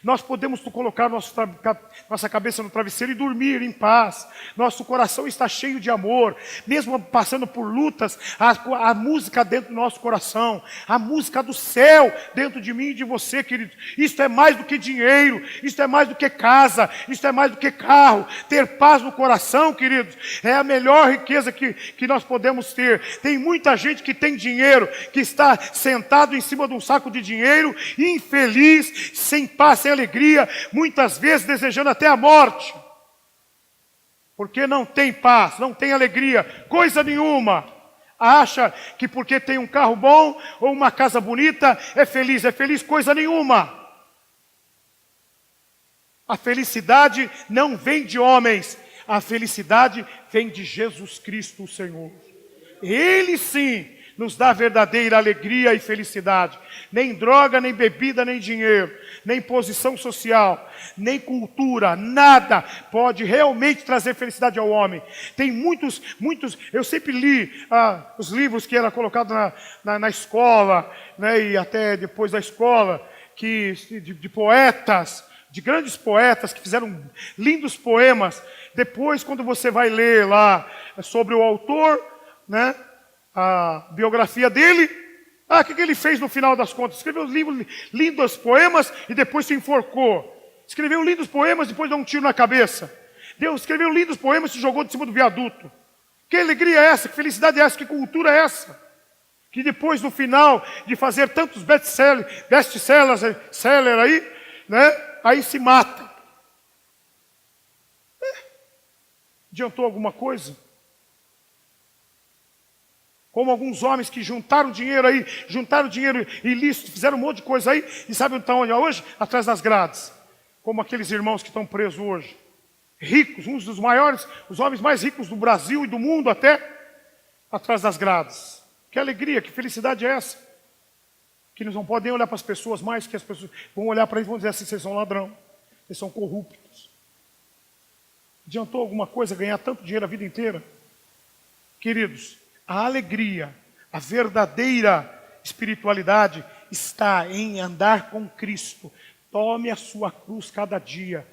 Nós podemos colocar nossa cabeça no travesseiro e dormir em paz. Nosso coração está cheio de amor. Mesmo passando por lutas, a música dentro do nosso coração, a música do céu dentro de mim e de você, querido. Isto é mais do que dinheiro, isto é mais do que casa, isto é mais do que carro. Ter paz no coração, queridos, é a melhor riqueza que nós podemos ter. Tem muita gente que tem dinheiro, que está sentado em cima de um saco de dinheiro, infeliz, sem paz, sem alegria, muitas vezes desejando até a morte, porque não tem paz, não tem alegria, coisa nenhuma. Acha que porque tem um carro bom ou uma casa bonita é feliz coisa nenhuma. A felicidade não vem de homens, a felicidade vem de Jesus Cristo, o Senhor. Ele sim nos dá verdadeira alegria e felicidade. Nem droga, nem bebida, nem dinheiro, nem posição social, nem cultura, nada pode realmente trazer felicidade ao homem. Tem muitos, eu sempre li os livros que era colocado na escola, né, e até depois da escola, de poetas, de grandes poetas que fizeram lindos poemas. Depois, quando você vai ler lá sobre o autor, né, a biografia dele, o que ele fez no final das contas? Escreveu lindos poemas e depois se enforcou. Escreveu lindos poemas e depois deu um tiro na cabeça. Escreveu lindos poemas e se jogou de cima do viaduto. Que alegria é essa? Que felicidade é essa? Que cultura é essa? Que depois, no final de fazer tantos best-sellers aí, né, aí se mata. Adiantou alguma coisa? Como alguns homens que juntaram dinheiro ilícito, fizeram um monte de coisa aí, e sabe onde estão hoje? Atrás das grades. Como aqueles irmãos que estão presos hoje. Ricos, uns dos maiores, os homens mais ricos do Brasil e do mundo até, atrás das grades. Que alegria, que felicidade é essa? Que eles não podem olhar para as pessoas mais, que as pessoas vão olhar para eles e vão dizer assim, vocês são ladrão, vocês são corruptos. Adiantou alguma coisa ganhar tanto dinheiro a vida inteira? Queridos, a alegria, a verdadeira espiritualidade está em andar com Cristo. Tome a sua cruz cada dia.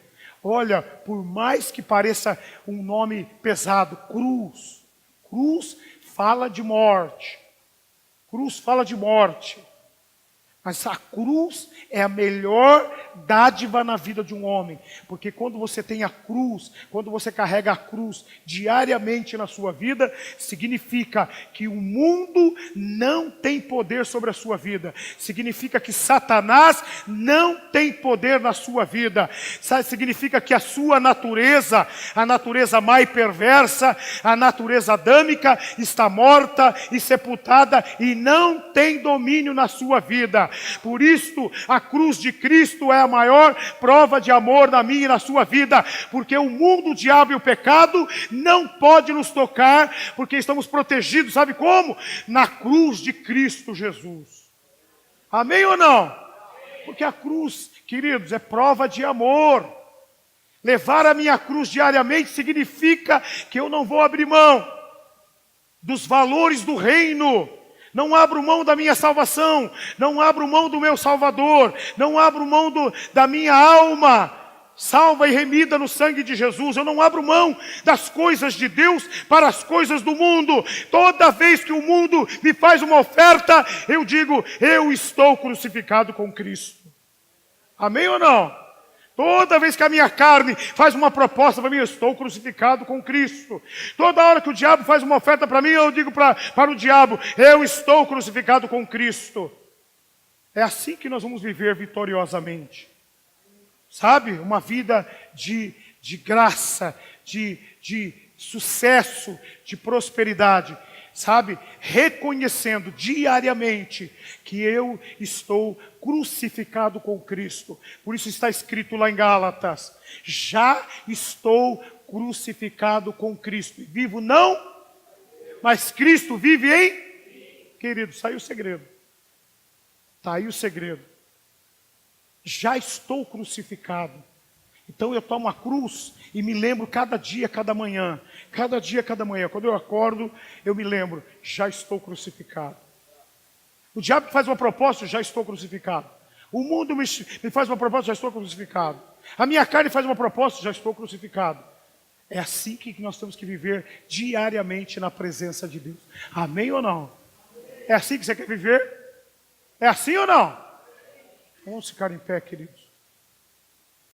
Olha, por mais que pareça um nome pesado, cruz. Cruz fala de morte. Cruz fala de morte. Mas a cruz é a melhor dádiva na vida de um homem. Porque quando você tem a cruz, quando você carrega a cruz diariamente na sua vida, significa que o mundo não tem poder sobre a sua vida. Significa que Satanás não tem poder na sua vida. Significa que a sua natureza, a natureza má e perversa, a natureza adâmica, está morta e sepultada e não tem domínio na sua vida. Por isso, a cruz de Cristo é a maior prova de amor na minha e na sua vida, porque o mundo, o diabo e o pecado não pode nos tocar, porque estamos protegidos, sabe como? Na cruz de Cristo Jesus. Amém ou não? Porque a cruz, queridos, é prova de amor. Levar a minha cruz diariamente significa que eu não vou abrir mão dos valores do reino. Não abro mão da minha salvação, não abro mão do meu Salvador, não abro mão da minha alma, salva e remida no sangue de Jesus. Eu não abro mão das coisas de Deus para as coisas do mundo. Toda vez que o mundo me faz uma oferta, eu digo, eu estou crucificado com Cristo. Amém ou não? Toda vez que a minha carne faz uma proposta para mim, eu estou crucificado com Cristo. Toda hora que o diabo faz uma oferta para mim, eu digo para o diabo, eu estou crucificado com Cristo. É assim que nós vamos viver vitoriosamente. Sabe? Uma vida de graça, de sucesso, de prosperidade. Sabe? Reconhecendo diariamente que eu estou crucificado com Cristo. Por isso está escrito lá em Gálatas, já estou crucificado com Cristo. Vivo não, mas Cristo vive em... Querido, saiu o segredo. Está aí o segredo. Já estou crucificado. Então eu tomo a cruz e me lembro cada dia, cada manhã. Cada dia, cada manhã. Quando eu acordo, eu me lembro, já estou crucificado. O diabo faz uma proposta, já estou crucificado. O mundo me faz uma proposta, já estou crucificado. A minha carne faz uma proposta, já estou crucificado. É assim que nós temos que viver diariamente na presença de Deus. Amém ou não? É assim que você quer viver? É assim ou não? Vamos ficar em pé, queridos.